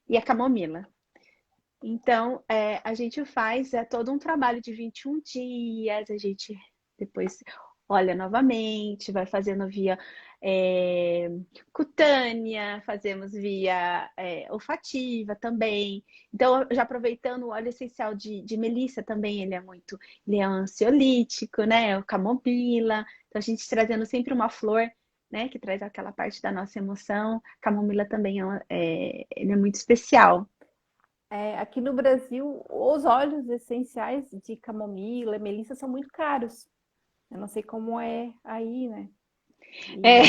e a camomila. Então, a gente faz todo um trabalho de 21 dias, a gente depois olha novamente, vai fazendo via cutânea, fazemos via olfativa também. Então, já aproveitando o óleo essencial de melissa também, ele é ansiolítico, né? O camomila. Então, a gente trazendo sempre uma flor, né? Que traz aquela parte da nossa emoção. Camomila também ele é muito especial. Aqui no Brasil, os óleos essenciais de camomila e melissa são muito caros. Eu não sei como é aí, né? É.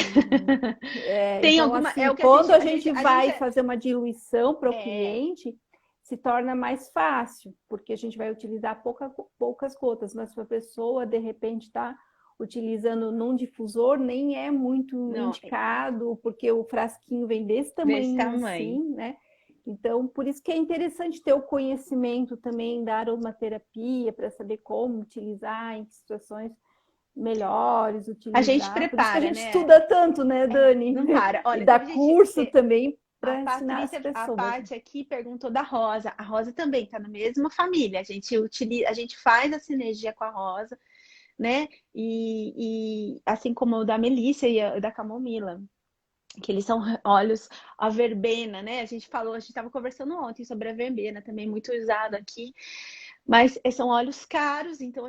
Tem Então, alguma. É assim, o que quando a gente a gente vai fazer uma diluição para o é, cliente, se torna mais fácil, porque a gente vai utilizar poucas gotas, mas se a pessoa, de repente, está utilizando num difusor, nem é muito não, indicado, porque o frasquinho vem desse desse tamanho tamanho. assim, né? Então, por isso que é interessante ter o conhecimento também da aromaterapia, para saber como utilizar, em que situações melhores A gente utilizar. Por isso que a prepara, gente né? estuda tanto, né, Dani? Não para. E Olha, dá teve gente. curso também A para ensinar as Patrícia, a pessoas. Paty aqui perguntou da Rosa. A Rosa também está na mesma família. A gente faz a sinergia com a Rosa, né? E assim como o da Melissa e da Camomila, que eles são óleos, a verbena, né? A gente estava conversando ontem sobre a verbena, também muito usado aqui. Mas são óleos caros, então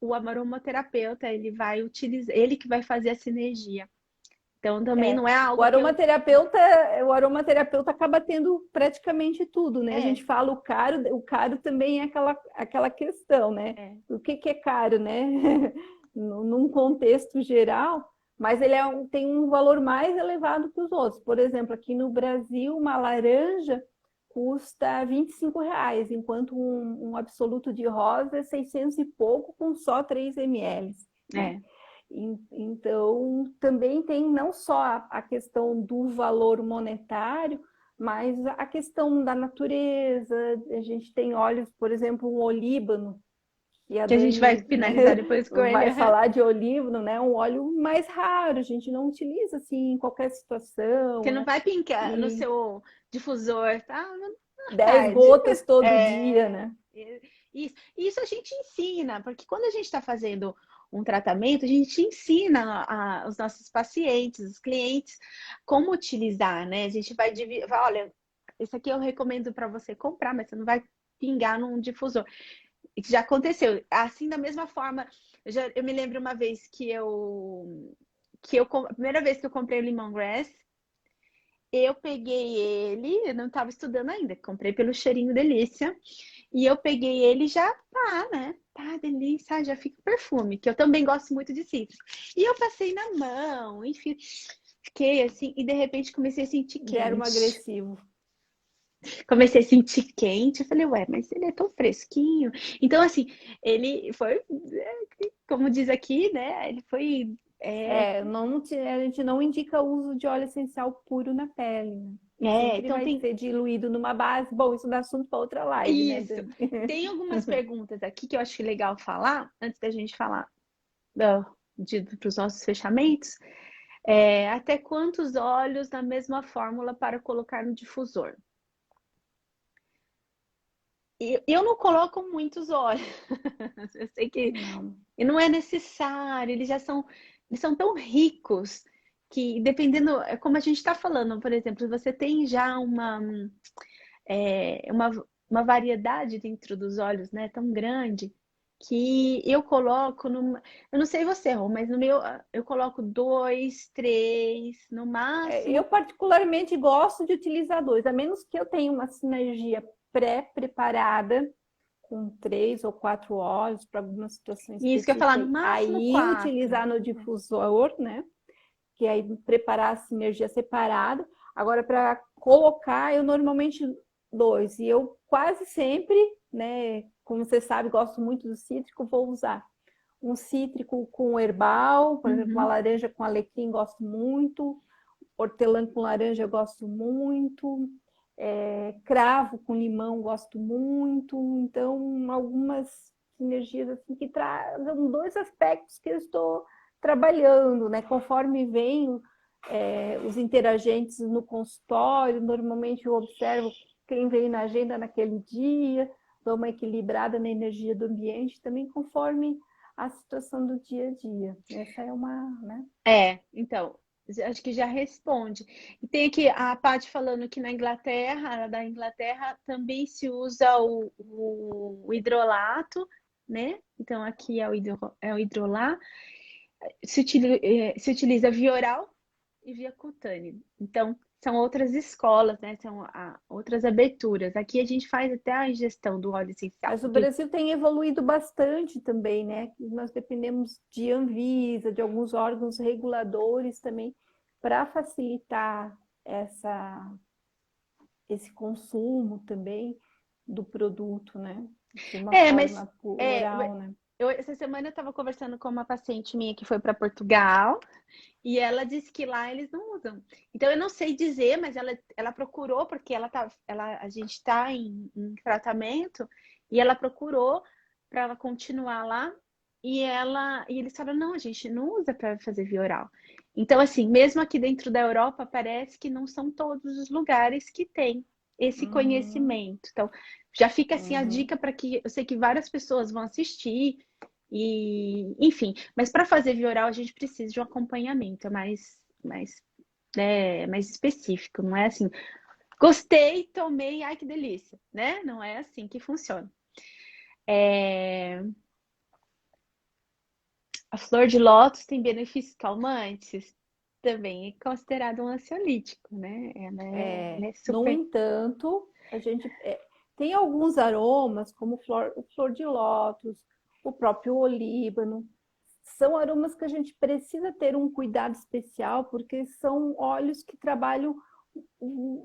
o aromaterapeuta, ele vai utilizar, ele que vai fazer a sinergia. Então também não é O algo que eu. aromaterapeuta acaba tendo praticamente tudo, né? A É, gente fala o caro também é aquela questão, né? é. O que é caro, né? Num contexto geral, mas ele tem um valor mais elevado que os outros. Por exemplo, aqui no Brasil, uma laranja custa R$ 25, enquanto um absoluto de rosa é 600 e pouco, com só 3 ml, né? É. Então, também tem não só a questão do valor monetário, Mas a questão da natureza, a gente tem óleos, por exemplo, o olíbano, e a Que a gente vai Dani, né, finalizar depois com ele. vai falar de olíbano, né? Um óleo mais raro, a gente não utiliza assim em qualquer Você situação, não né? vai pincar no E seu difusor, tá? À 10 tarde. gotas todo dia, É, né? isso a gente ensina, porque quando a gente está fazendo um tratamento, a gente ensina os nossos pacientes, os clientes, como utilizar, né? A gente vai dividir, olha, esse aqui eu recomendo para você comprar, mas você não vai pingar num difusor. Isso já aconteceu. Assim, da mesma forma, eu me lembro uma vez a primeira vez que eu comprei o lemongrass, eu peguei ele, eu não estava estudando ainda, comprei pelo cheirinho delícia, e eu peguei ele e já tá, né? Tá, delícia, já fica o perfume, que eu também gosto muito de cítrico. E eu passei na mão, enfim, fiquei assim, e de repente comecei a sentir Dermo quente. agressivo. Comecei a sentir quente, eu falei, ué, mas ele é tão fresquinho. Então, assim, ele foi, como diz aqui, né? Ele foi. A gente não indica o uso de óleo essencial puro na pele, né? Sempre Então vai tem ser diluído numa base. Bom, isso dá assunto para outra live, né, isso. Dani? Tem algumas perguntas aqui que eu acho legal falar, antes da gente falar para os nossos fechamentos. Até quantos óleos na mesma fórmula para colocar no difusor? Eu não coloco muitos óleos. Eu sei que Não. não é necessário, eles são tão ricos que dependendo, é como a gente está falando, por exemplo, você tem já é, uma, uma variedade dentro dos óleos, né, tão grande que eu coloco eu não sei você, Rô, mas no meu eu coloco dois, três, no Eu máximo. particularmente gosto de utilizar dois, a menos que eu tenha uma sinergia pré-preparada com 3 ou 4 óleos para alguma situação E isso que eu ia falar, específica. no máximo Aí quatro. utilizar no difusor, né? Que aí preparar a sinergia separada. Agora, para colocar, eu normalmente dois. E eu quase sempre, né? Como você sabe, gosto muito do cítrico, vou usar um cítrico com herbal, por exemplo, uma Uhum. laranja com alecrim, gosto muito. Hortelã com laranja, eu gosto muito. Cravo com limão, gosto muito. Então, algumas sinergias assim que trazem dois aspectos que eu estou trabalhando, né? Conforme vem os interagentes no consultório, normalmente eu observo quem veio na agenda naquele dia, dou uma equilibrada na energia do ambiente, também conforme a situação do dia a dia. Essa é uma, né? Então, acho que já responde. E tem aqui a Paty falando que na Inglaterra, da Inglaterra, também se usa o hidrolato, né? Então, aqui é o hidrolar. Se utiliza via oral e via cutânea. Então, são outras escolas, né? São outras aberturas. Aqui a gente faz até a ingestão do óleo essencial, Mas o porque Brasil tem evoluído bastante também, né? Nós dependemos de Anvisa, de alguns órgãos reguladores também, para facilitar esse consumo também do produto, né? De uma mas forma é, oral, né? essa semana eu estava conversando com uma paciente minha que foi para Portugal. E ela disse que lá eles não usam. Então eu não sei dizer, mas ela procurou, porque a gente está em tratamento, e ela procurou para ela continuar lá. E eles falaram, não, a gente não usa para fazer via oral. Então, assim, mesmo aqui dentro da Europa, parece que não são todos os lugares que têm esse Uhum, conhecimento. Então, já fica assim a uhum. dica para que eu sei que várias pessoas vão assistir e, enfim, mas para fazer via oral a gente precisa de um acompanhamento mais específico, não é assim, gostei, tomei, ai que delícia, né? Não é assim que funciona. A flor de lótus tem benefícios calmantes? Também é considerado um ansiolítico, né? Ela é No super. entanto, a gente tem alguns aromas, como o flor de lótus, o próprio olíbano, são aromas que a gente precisa ter um cuidado especial, porque são óleos que trabalham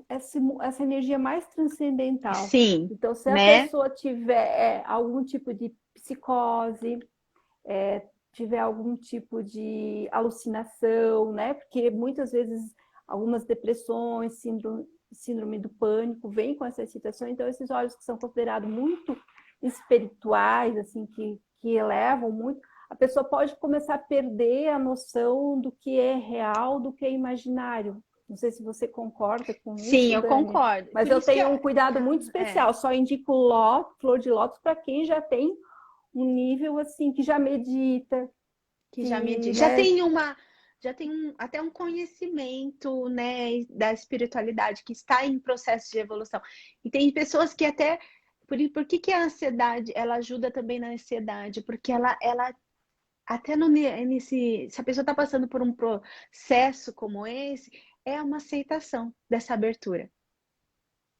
essa energia mais transcendental. Sim, Então, se a né? pessoa tiver algum tipo de psicose, tiver algum tipo de alucinação, né? Porque muitas vezes algumas depressões, síndrome do pânico, vem com essa excitação. Então, esses óleos que são considerados muito espirituais, assim, que elevam muito, a pessoa pode começar a perder a noção do que é real, do que é imaginário. Não sei se você concorda com Sim, isso, eu Dani, concordo. mas Por eu isso que tenho um cuidado muito especial. Só indico flor de lótus para quem já tem um nível assim, que já medita, que já me que, diz. né, Já tem até um conhecimento, né, da espiritualidade que está em processo de evolução. E tem pessoas que até por que que a ansiedade, ela ajuda também na ansiedade? Porque ela até nesse, se a pessoa está passando por um processo como esse, é uma aceitação dessa abertura.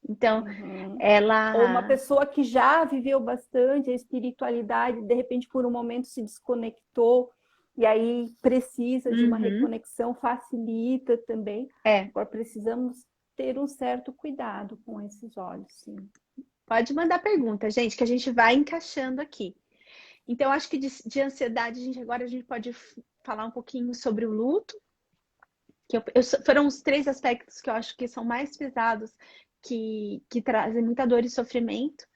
Então, uhum. Ou uma ela. pessoa que já viveu bastante a espiritualidade, de repente por um momento se desconectou e aí precisa de uma Uhum, reconexão, facilita também. é, Agora precisamos ter um certo cuidado com esses óleos, sim. pode mandar pergunta, gente, que a gente vai encaixando aqui. Então, acho que de ansiedade, agora a gente pode falar um pouquinho sobre o luto, que foram os três aspectos que eu acho que são mais pesados, que trazem muita dor e sofrimento.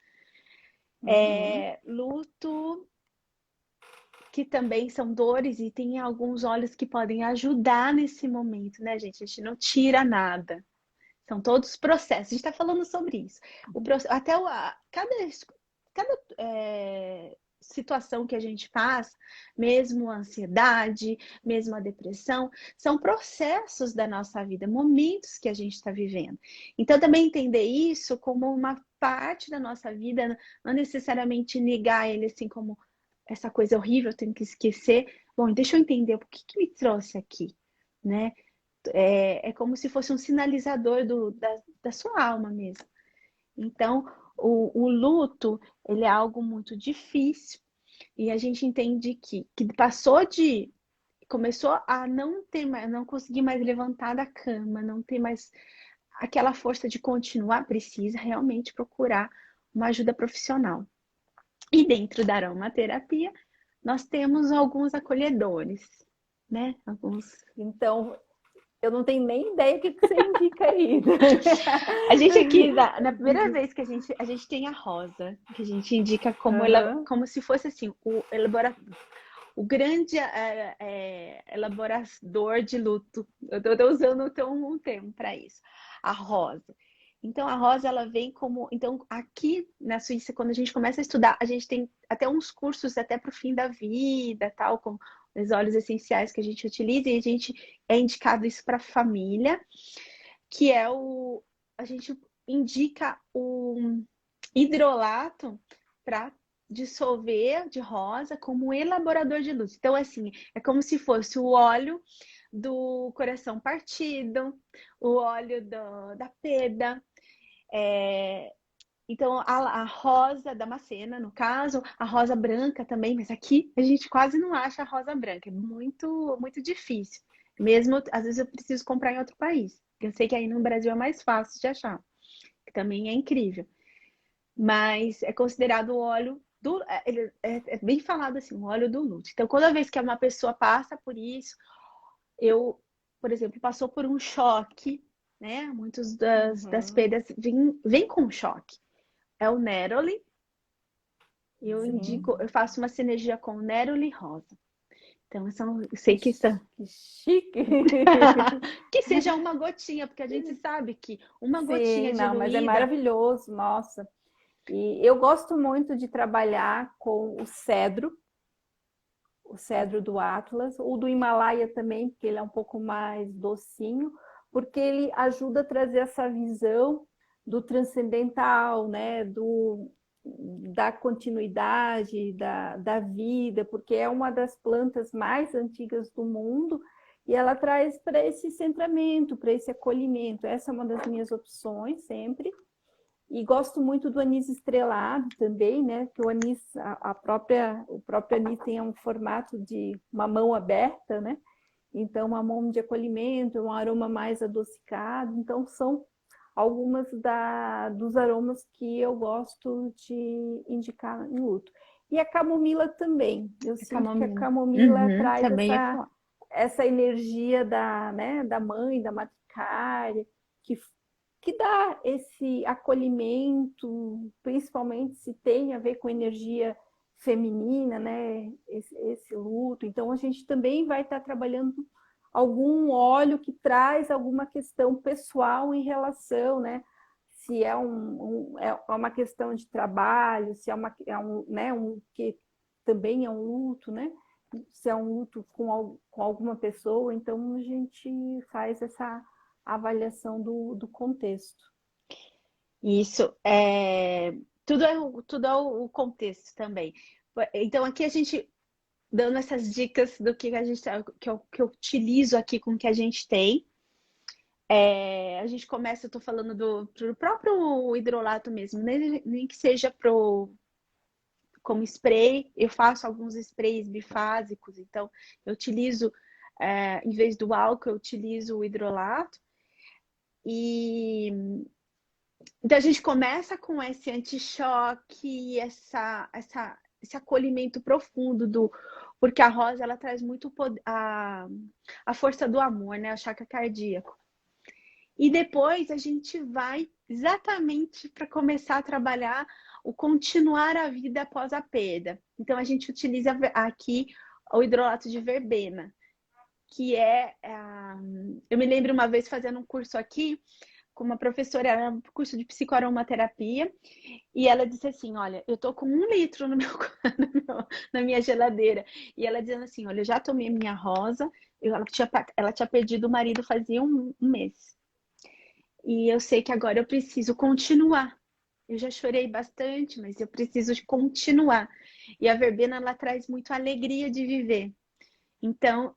Uhum. Luto, que também são dores, e tem alguns óleos que podem ajudar nesse momento, né, gente? A gente não tira nada. São todos processos. A gente está falando sobre isso. Até cada situação que a gente passa, mesmo a ansiedade, mesmo a depressão, são processos da nossa vida, momentos que a gente está vivendo. Então, também entender isso como uma parte da nossa vida, não necessariamente negar ele assim como essa coisa horrível, eu tenho que esquecer. Bom, deixa eu entender o que me trouxe aqui, né? É como se fosse um sinalizador da sua alma mesmo. Então, o luto, ele é algo muito difícil e a gente entende que começou a não ter mais, não conseguir mais levantar da cama, não ter mais aquela força de continuar, precisa realmente procurar uma ajuda profissional. E dentro da aromaterapia, nós temos alguns acolhedores, né? Alguns. Então, eu não tenho nem ideia o que você indica aí. A gente aqui, na primeira vez que a gente tem a rosa, que a gente indica como, Uhum. como se fosse assim, o grande elaborador de luto. Eu estou usando um termo para isso. A rosa. Então, a rosa, ela vem como... Então, aqui na Suíça, quando a gente começa a estudar, a gente tem até uns cursos até para o fim da vida, tal, com os óleos essenciais que a gente utiliza, e a gente é indicado isso para a família, que é a gente indica o hidrolato para dissolver de rosa como um elaborador de luz. Então, assim, é como se fosse o óleo do coração partido, o óleo da perda. Então, a rosa damascena, no caso, a rosa branca também, mas aqui a gente quase não acha a rosa branca, é muito, muito difícil. Mesmo, às vezes eu preciso comprar em outro país. Eu sei que aí no Brasil é mais fácil de achar, que também é incrível. Mas é considerado o óleo do. É bem falado assim, o óleo do luto. Então, toda vez que uma pessoa passa por isso, por exemplo, passou por um choque, né? Muitos das Uhum. perdas vêm com choque. É o Neroli. Eu Sim. indico, eu faço uma sinergia com o Neroli rosa. Então, eu sei que são. Que chique! Que seja uma gotinha, porque a gente sabe que uma gotinha Sim, não, mas é diluída. maravilhoso, nossa. E eu gosto muito de trabalhar com o cedro do Atlas, ou do Himalaia também, porque ele é um pouco mais docinho, porque ele ajuda a trazer essa visão do transcendental, né? Da continuidade da vida, porque é uma das plantas mais antigas do mundo e ela traz para esse centramento, para esse acolhimento. Essa é uma das minhas opções sempre. E gosto muito do anis estrelado também, né? Que o anis, o próprio anis tem um formato de uma mão aberta, né? Então, uma mão de acolhimento, um aroma mais adocicado. Então, são algumas dos aromas que eu gosto de indicar em luto. E a camomila também. Eu A sinto que a camomila. camomila Uhum, traz também é falar. essa energia né, da mãe, da matricária, que que dá esse acolhimento, principalmente se tem a ver com energia feminina, né? Esse luto. Então, a gente também vai estar trabalhando algum óleo que traz alguma questão pessoal em relação, né? Se é uma questão de trabalho, se é né, que também é um luto, né? Se é um luto com alguma pessoa, então a gente faz essa avaliação do contexto. Isso, tudo é o contexto também. Então, aqui a gente dando essas dicas do que a gente que eu utilizo aqui com o que a gente tem. A gente começa, eu tô falando do próprio hidrolato mesmo, nem que seja como spray, eu faço alguns sprays bifásicos, então eu utilizo, em vez do álcool, eu utilizo o hidrolato. E então a gente começa com esse anti-choque, esse acolhimento profundo porque a rosa ela traz muito a força do amor, né? O chakra cardíaco. E depois a gente vai exatamente para começar a trabalhar o continuar a vida após a perda. Então a gente utiliza aqui o hidrolato de verbena, que eu me lembro uma vez fazendo um curso aqui com uma professora, era um curso de psicoaromaterapia, e ela disse assim, olha, eu tô com 1 litro na minha geladeira, e ela dizendo assim, olha, eu já tomei minha rosa, ela tinha perdido o marido fazia um mês, e eu sei que agora eu preciso continuar, eu já chorei bastante, mas eu preciso continuar, e a verbena, ela traz muito alegria de viver. Então,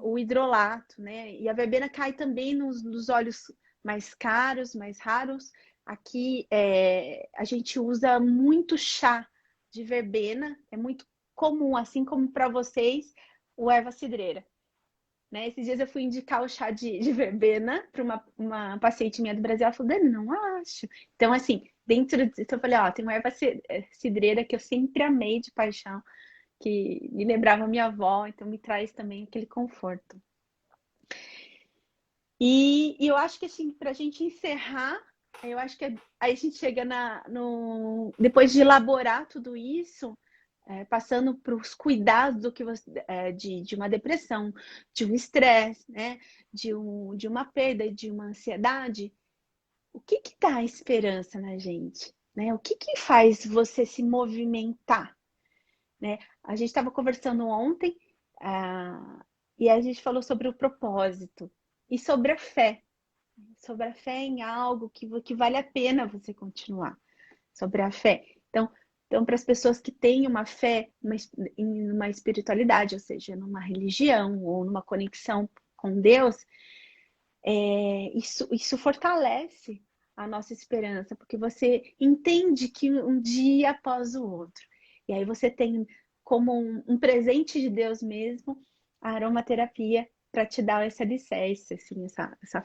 o hidrolato, né? E a verbena cai também nos óleos mais caros, mais raros. Aqui a gente usa muito chá de verbena, é muito comum, assim como para vocês, o erva cidreira. Né? Esses dias eu fui indicar o chá de verbena para uma paciente minha do Brasil, ela falou, Dani, não acho. Então, assim, dentro disso, eu falei, ó, tem uma erva cidreira que eu sempre amei de paixão, que me lembrava minha avó, então me traz também aquele conforto. E eu acho que assim, para a gente encerrar, eu acho que aí a gente chega depois de elaborar tudo isso, passando para os cuidados do que de uma depressão, de um estresse, né? De uma perda, de uma ansiedade, o que dá esperança na gente? Né? O que faz você se movimentar? Né? A gente estava conversando ontem, e a gente falou sobre o propósito e sobre a fé em algo que vale a pena você continuar, sobre a fé. Então para as pessoas que têm uma fé em uma espiritualidade, ou seja, numa religião ou numa conexão com Deus, isso fortalece a nossa esperança, porque você entende que um dia após o outro. E aí você tem como um presente de Deus mesmo a aromaterapia para te dar esse alicerce, assim, essa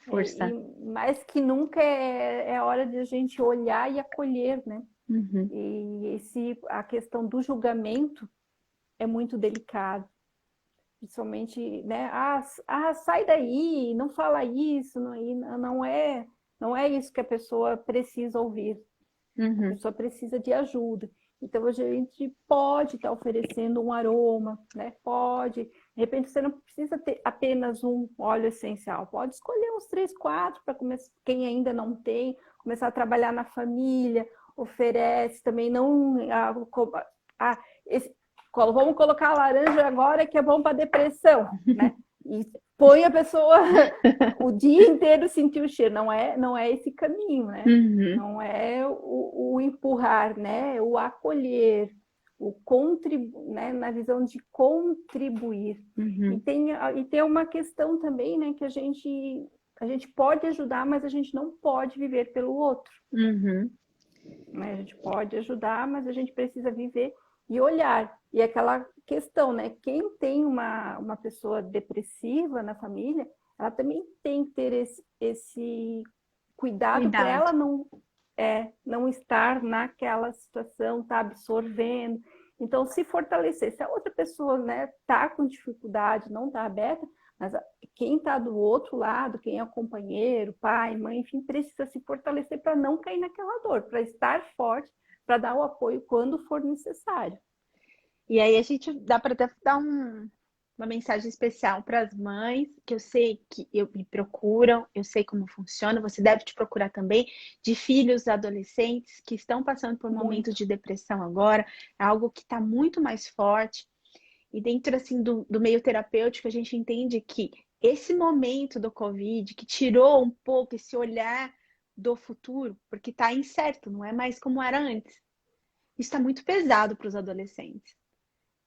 força. E mais que nunca é hora de a gente olhar e acolher, né? Uhum. E a questão do julgamento é muito delicado. Principalmente, né? Sai daí, não fala isso, não é isso que a pessoa precisa ouvir. Uhum. A pessoa precisa de ajuda. Então, a gente pode estar oferecendo um aroma, né? Pode. De repente, você não precisa ter apenas um óleo essencial. Pode escolher uns 3, 4 para começar. Quem ainda não tem, começar a trabalhar na família, oferece também. Não. Vamos colocar a laranja agora que é bom para depressão, né? E põe a pessoa o dia inteiro sentir o cheiro. Não é esse caminho, né? Uhum. Não é o empurrar, né? O acolher, o contribuir, né? Na visão de contribuir. Uhum. E tem uma questão também, né? Que a gente pode ajudar, mas a gente não pode viver pelo outro. Uhum. Né? A gente pode ajudar, mas a gente precisa viver e olhar. E aquela questão, né? Quem tem uma pessoa depressiva na família, ela também tem que ter esse cuidado para ela não estar naquela situação, tá absorvendo. Então, se fortalecer. Se a outra pessoa, né, tá com dificuldade, não tá aberta, Mas quem está do outro lado, quem é o companheiro, pai, mãe, enfim, precisa se fortalecer para não cair naquela dor, para estar forte, para dar o apoio quando for necessário. E aí a gente dá para dar uma mensagem especial para as mães, que eu sei que me procuram, eu sei como funciona, você deve te procurar também, de filhos adolescentes que estão passando por um momento de depressão agora, é algo que está muito mais forte. E dentro assim do meio terapêutico, a gente entende que esse momento do Covid, que tirou um pouco esse olhar do futuro, porque está incerto, não é mais como era antes. Isso está muito pesado para os adolescentes.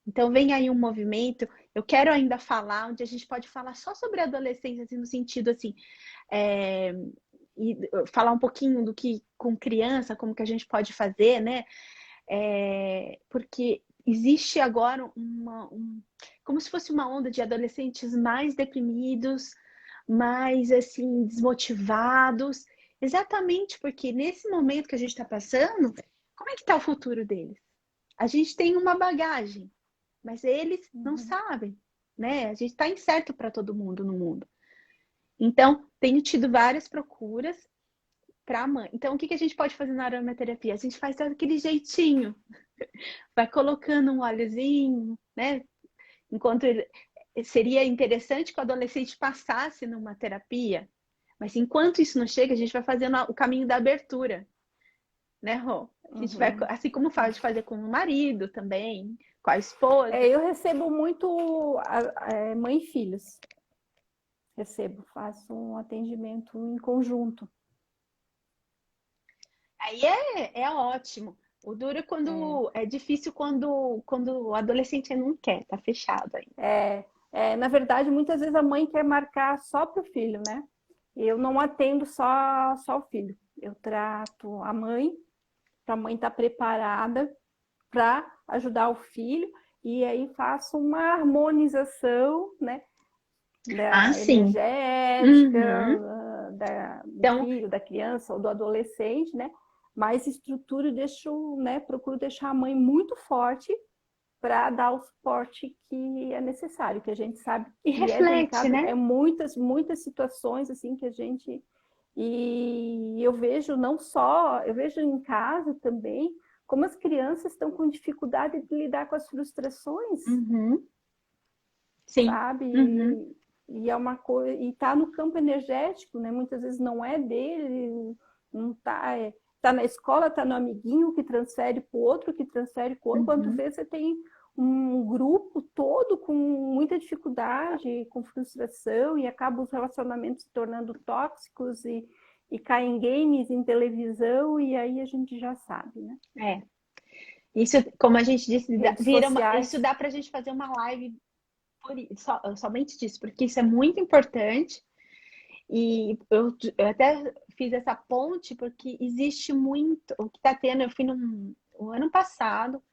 Então vem aí um movimento, eu quero ainda falar, onde a gente pode falar só sobre a adolescência, assim, no sentido assim, e falar um pouquinho do que com criança, como que a gente pode fazer, né? Porque existe agora como se fosse uma onda de adolescentes mais deprimidos, mais assim, desmotivados, exatamente porque nesse momento que a gente está passando, como é que está o futuro deles? A gente tem uma bagagem, mas eles não sabem, né? A gente está incerto para todo mundo no mundo. Então, tenho tido várias procuras para a mãe. Então, o que a gente pode fazer na aromaterapia? A gente faz daquele jeitinho, vai colocando um óleozinho, né? Enquanto seria interessante que o adolescente passasse numa terapia, mas enquanto isso não chega, a gente vai fazendo o caminho da abertura, né, Rô? A gente vai, assim como faz de fazer com o marido também, com a esposa. Eu recebo muito mãe e filhos. Faço um atendimento em conjunto. Aí é ótimo. O duro é quando é difícil quando o adolescente não quer, tá fechado aí. Na verdade, muitas vezes a mãe quer marcar só para o filho, né? Eu não atendo só o filho. Eu trato a mãe, para a mãe estar preparada para ajudar o filho, e aí faço uma harmonização, né? Da energética, do filho, da criança ou do adolescente, né? Mas estruturo e deixo, né? Procuro deixar a mãe muito forte para dar o suporte que é necessário, que a gente sabe e que reflete, delicado, né? Muitas situações assim que a gente e eu vejo eu vejo em casa também como as crianças estão com dificuldade de lidar com as frustrações, Sim. sabe? E é uma coisa, e tá no campo energético, né? Muitas vezes não é dele, não tá, tá na escola, tá no amiguinho que transfere para o outro, que transfere para o outro. Quando vê, você tem um grupo todo com muita dificuldade, com frustração, e acaba os relacionamentos se tornando tóxicos e cai em games, em televisão, e aí a gente já sabe, né? Isso, como a gente disse, isso dá pra gente fazer uma live somente disso, porque isso é muito importante. E eu até fiz essa ponte porque existe muito. O que está tendo, eu fui o ano passado,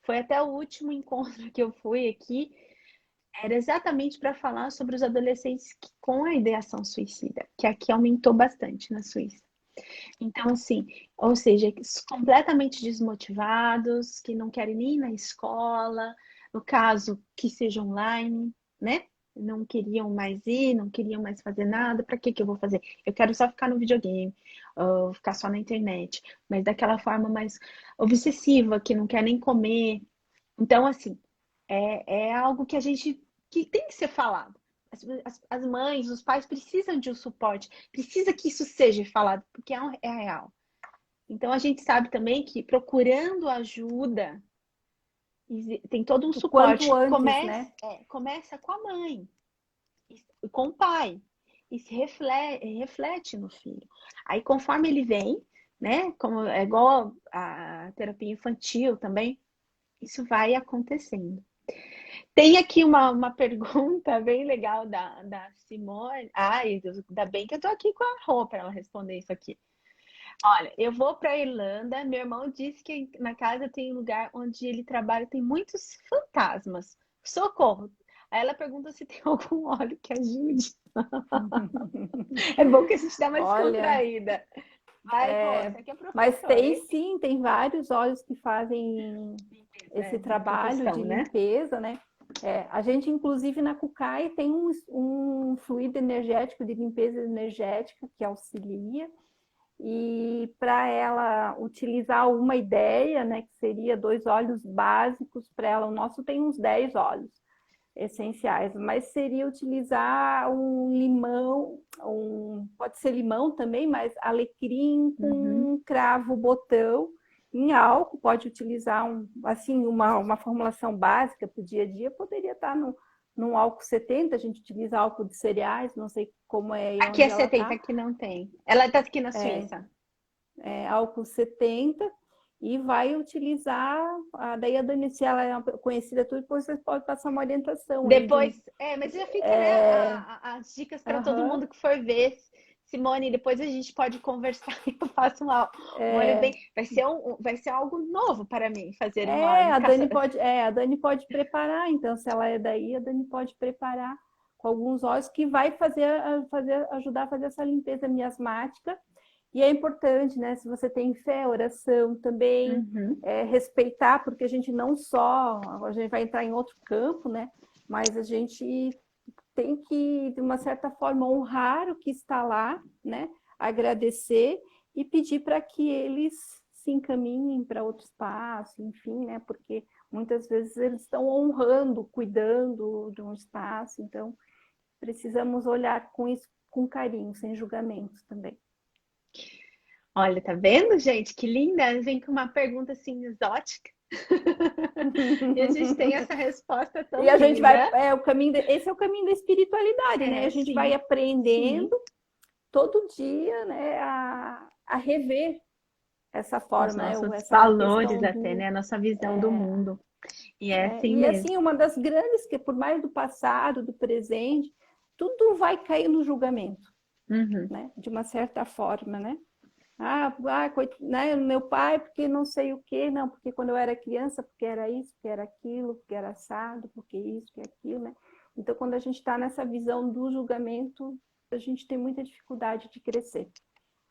foi até o último encontro que eu fui aqui, era exatamente para falar sobre os adolescentes com a ideação suicida, que aqui aumentou bastante na Suíça. Então, assim, ou seja, completamente desmotivados, que não querem nem ir na escola, no caso, que seja online, né? Não queriam mais ir, não queriam mais fazer nada. Para que eu vou fazer? Eu quero só ficar no videogame, ficar só na internet, mas daquela forma mais obsessiva, que não quer nem comer. Então, assim, é algo que que tem que ser falado. As mães, os pais precisam de um suporte, precisa que isso seja falado, porque é real. Então a gente sabe também que procurando ajuda, tem todo um suporte. Quanto antes, né? Começa com a mãe, com o pai, e se reflete no filho. Aí conforme ele vem, né? Como é igual a terapia infantil também, isso vai acontecendo. Tem aqui uma pergunta bem legal da Simone. Ai, ainda bem que eu tô aqui com a Rô para ela responder isso aqui. Olha, eu vou para a Irlanda. Meu irmão disse que na casa tem um lugar onde ele trabalha, tem muitos fantasmas. Socorro! Aí ela pergunta se tem algum óleo que ajude. É bom que a gente dá uma descontraída. Vai, Rô, você que é professora. Mas tem tem vários óleos que fazem esse trabalho de limpeza, né? A gente, inclusive, na Kukai tem um fluido energético de limpeza energética que auxilia. E para ela utilizar uma ideia, né, que seria 2 óleos básicos para ela, o nosso tem uns 10 óleos essenciais, mas seria utilizar um limão, pode ser limão também, mas alecrim Uhum. com cravo botão em álcool, pode utilizar assim, uma formulação básica para o dia a dia, poderia estar num álcool 70, a gente utiliza álcool de cereais, não sei como é aí Aqui é onde ela 70, está, aqui não tem. Ela está aqui na Suíça. álcool 70 e vai utilizar, daí a Dani, se ela é conhecida tudo, depois você pode passar uma orientação aí Depois, mas já fica, né, as dicas para todo aham, mundo que for ver. Simone, depois a gente pode conversar e eu faço um óleo bem. Vai ser algo novo para mim fazer um óleo. a Dani pode preparar, então, se ela é daí, a Dani pode preparar com alguns óleos que vai ajudar a fazer essa limpeza miasmática. E é importante, né? Se você tem fé, oração também, Uhum. respeitar, porque a gente não só, a gente vai entrar em outro campo, né? Mas a gente tem que, de uma certa forma, honrar o que está lá, né? Agradecer e pedir para que eles se encaminhem para outro espaço, enfim, né? Porque muitas vezes eles estão honrando, cuidando de um espaço, então precisamos olhar com isso com carinho, sem julgamentos também. Olha, tá vendo, gente? Que linda! Vem com uma pergunta assim exótica. E a gente tem essa resposta E tão a gente vai, linda. esse é o caminho da espiritualidade, né? A gente vai Sim, aprendendo sim. todo dia, né, a rever essa Os forma, né, nossos essa valores questão até, né? A nossa visão do mundo. E é assim e mesmo. assim, uma das grandes, que por mais do passado, do presente, tudo vai cair no julgamento, Uhum. né? De uma certa forma, né? Né, meu pai, porque não sei o quê, não, porque quando eu era criança, porque era isso, porque era aquilo, porque era assado, porque isso, porque aquilo, né? Então, quando a gente está nessa visão do julgamento, a gente tem muita dificuldade de crescer.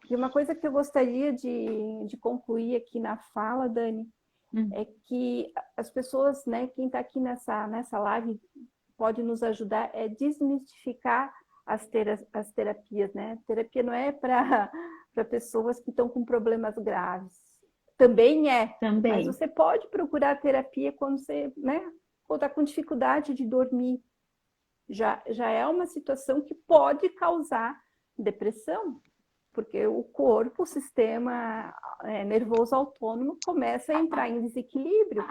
E uma coisa que eu gostaria de concluir aqui na fala, Dani, Uhum. é que as pessoas, né, quem está aqui nessa live pode nos ajudar é desmistificar as terapias, né? Terapia não é para pessoas que estão com problemas graves. Também é, mas Também. você pode procurar terapia quando você, né, está com dificuldade de dormir. Já é uma situação que pode causar depressão, porque o corpo, o sistema nervoso autônomo começa a entrar em desequilíbrio.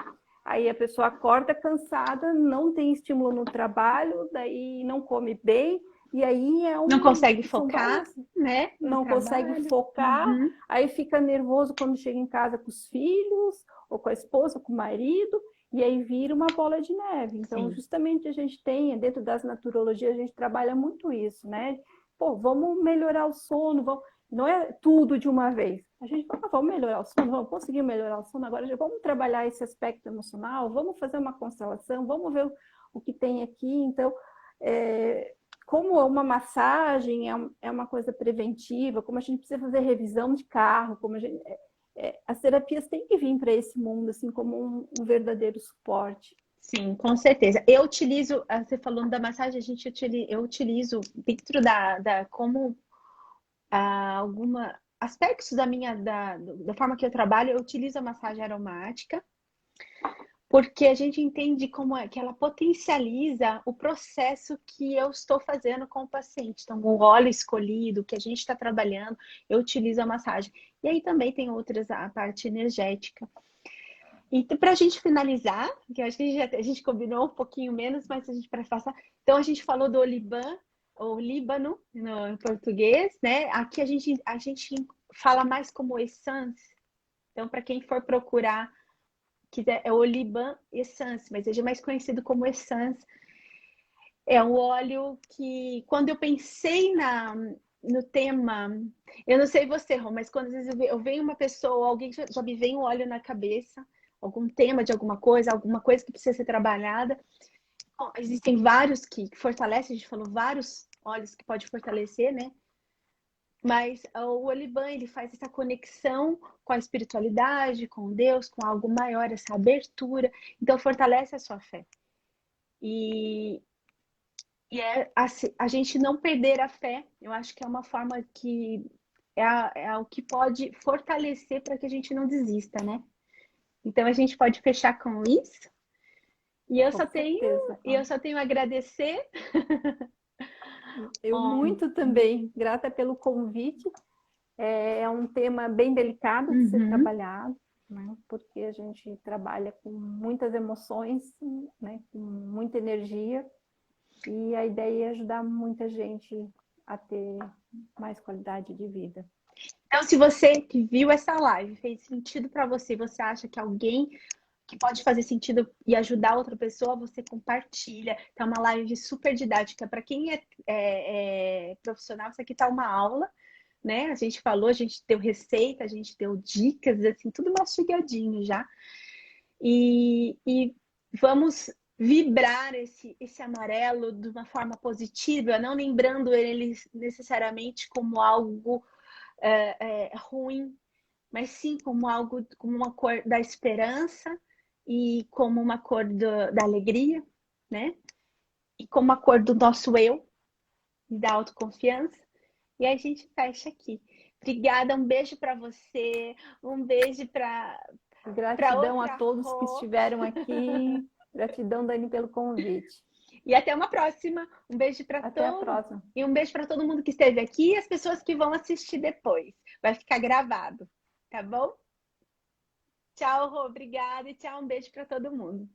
Aí a pessoa acorda cansada, não tem estímulo no trabalho, daí não come bem, e aí Não consegue são focar, várias, né, no não consegue trabalho. focar, Uhum. aí fica nervoso quando chega em casa com os filhos, ou com a esposa, ou com o marido, e aí vira uma bola de neve. Então, Sim. justamente a gente tem, dentro das naturologias, a gente trabalha muito isso, né? Pô, vamos melhorar o sono, não é tudo de uma vez. A gente fala, vamos melhorar o sono, vamos conseguir melhorar o sono, agora já vamos trabalhar esse aspecto emocional, vamos fazer uma constelação, vamos ver o que tem aqui. Então, como uma massagem é uma coisa preventiva, como a gente precisa fazer revisão de carro, como as terapias têm que vir para esse mundo, assim, como um verdadeiro suporte. Sim, com certeza. Eu utilizo, você falando da massagem, eu utilizo dentro da como alguma aspectos da forma que eu trabalho, eu utilizo a massagem aromática, porque a gente entende como é que ela potencializa o processo que eu estou fazendo com o paciente. Então, o óleo escolhido, que a gente está trabalhando, eu utilizo a massagem. E aí também tem outras, a parte energética. Então, para a gente finalizar, que eu acho que a gente combinou um pouquinho menos, mas a gente para passar. Então, a gente falou do Oliban, ou Líbano, em português, né? Aqui a gente fala mais como Essence. Então, para quem for procurar, quiser, é Oliban Essence, mas seja mais conhecido como Essence. É um óleo que, quando eu pensei no tema, eu não sei você, Rô, mas quando às vezes eu venho uma pessoa, alguém já me vem um óleo na cabeça, algum tema de alguma coisa que precisa ser trabalhada. Bom, existem vários que fortalecem, a gente falou vários óleos que pode fortalecer, né? Mas o Oliban, ele faz essa conexão com a espiritualidade, com Deus, com algo maior, essa abertura. Então, fortalece a sua fé. E, e é a gente não perder a fé, eu acho que é uma forma que é o que pode fortalecer para que a gente não desista, né? Então a gente pode fechar com isso. E Com certeza, eu Cláudia. só tenho a agradecer. Eu muito também, grata pelo convite. É um tema bem delicado de ser Uhum. trabalhado, né? Porque a gente trabalha com muitas emoções, né? Com muita energia, e a ideia é ajudar muita gente a ter mais qualidade de vida. Então, se você que viu essa live fez sentido para você, você acha que alguém que pode fazer sentido e ajudar outra pessoa, você compartilha. Tá uma live super didática. Para quem é profissional, isso aqui tá uma aula, né? A gente falou, a gente deu receita, a gente deu dicas, assim, tudo mastigadinho já. E vamos vibrar esse amarelo de uma forma positiva, não lembrando ele necessariamente como algo ruim, mas sim como algo, como uma cor da esperança e como uma cor da alegria, né? E como uma cor do nosso eu e da autoconfiança. E aí a gente fecha aqui. Obrigada, um beijo para você, um beijo para Gratidão a outra todos que Rô. estiveram aqui. Gratidão, Dani, pelo convite. E até uma próxima. Um beijo para Até a todo próxima. e um beijo para todo mundo que esteve aqui e as pessoas que vão assistir depois. Vai ficar gravado, tá bom? Tchau, Rô, obrigada e tchau, um beijo para todo mundo.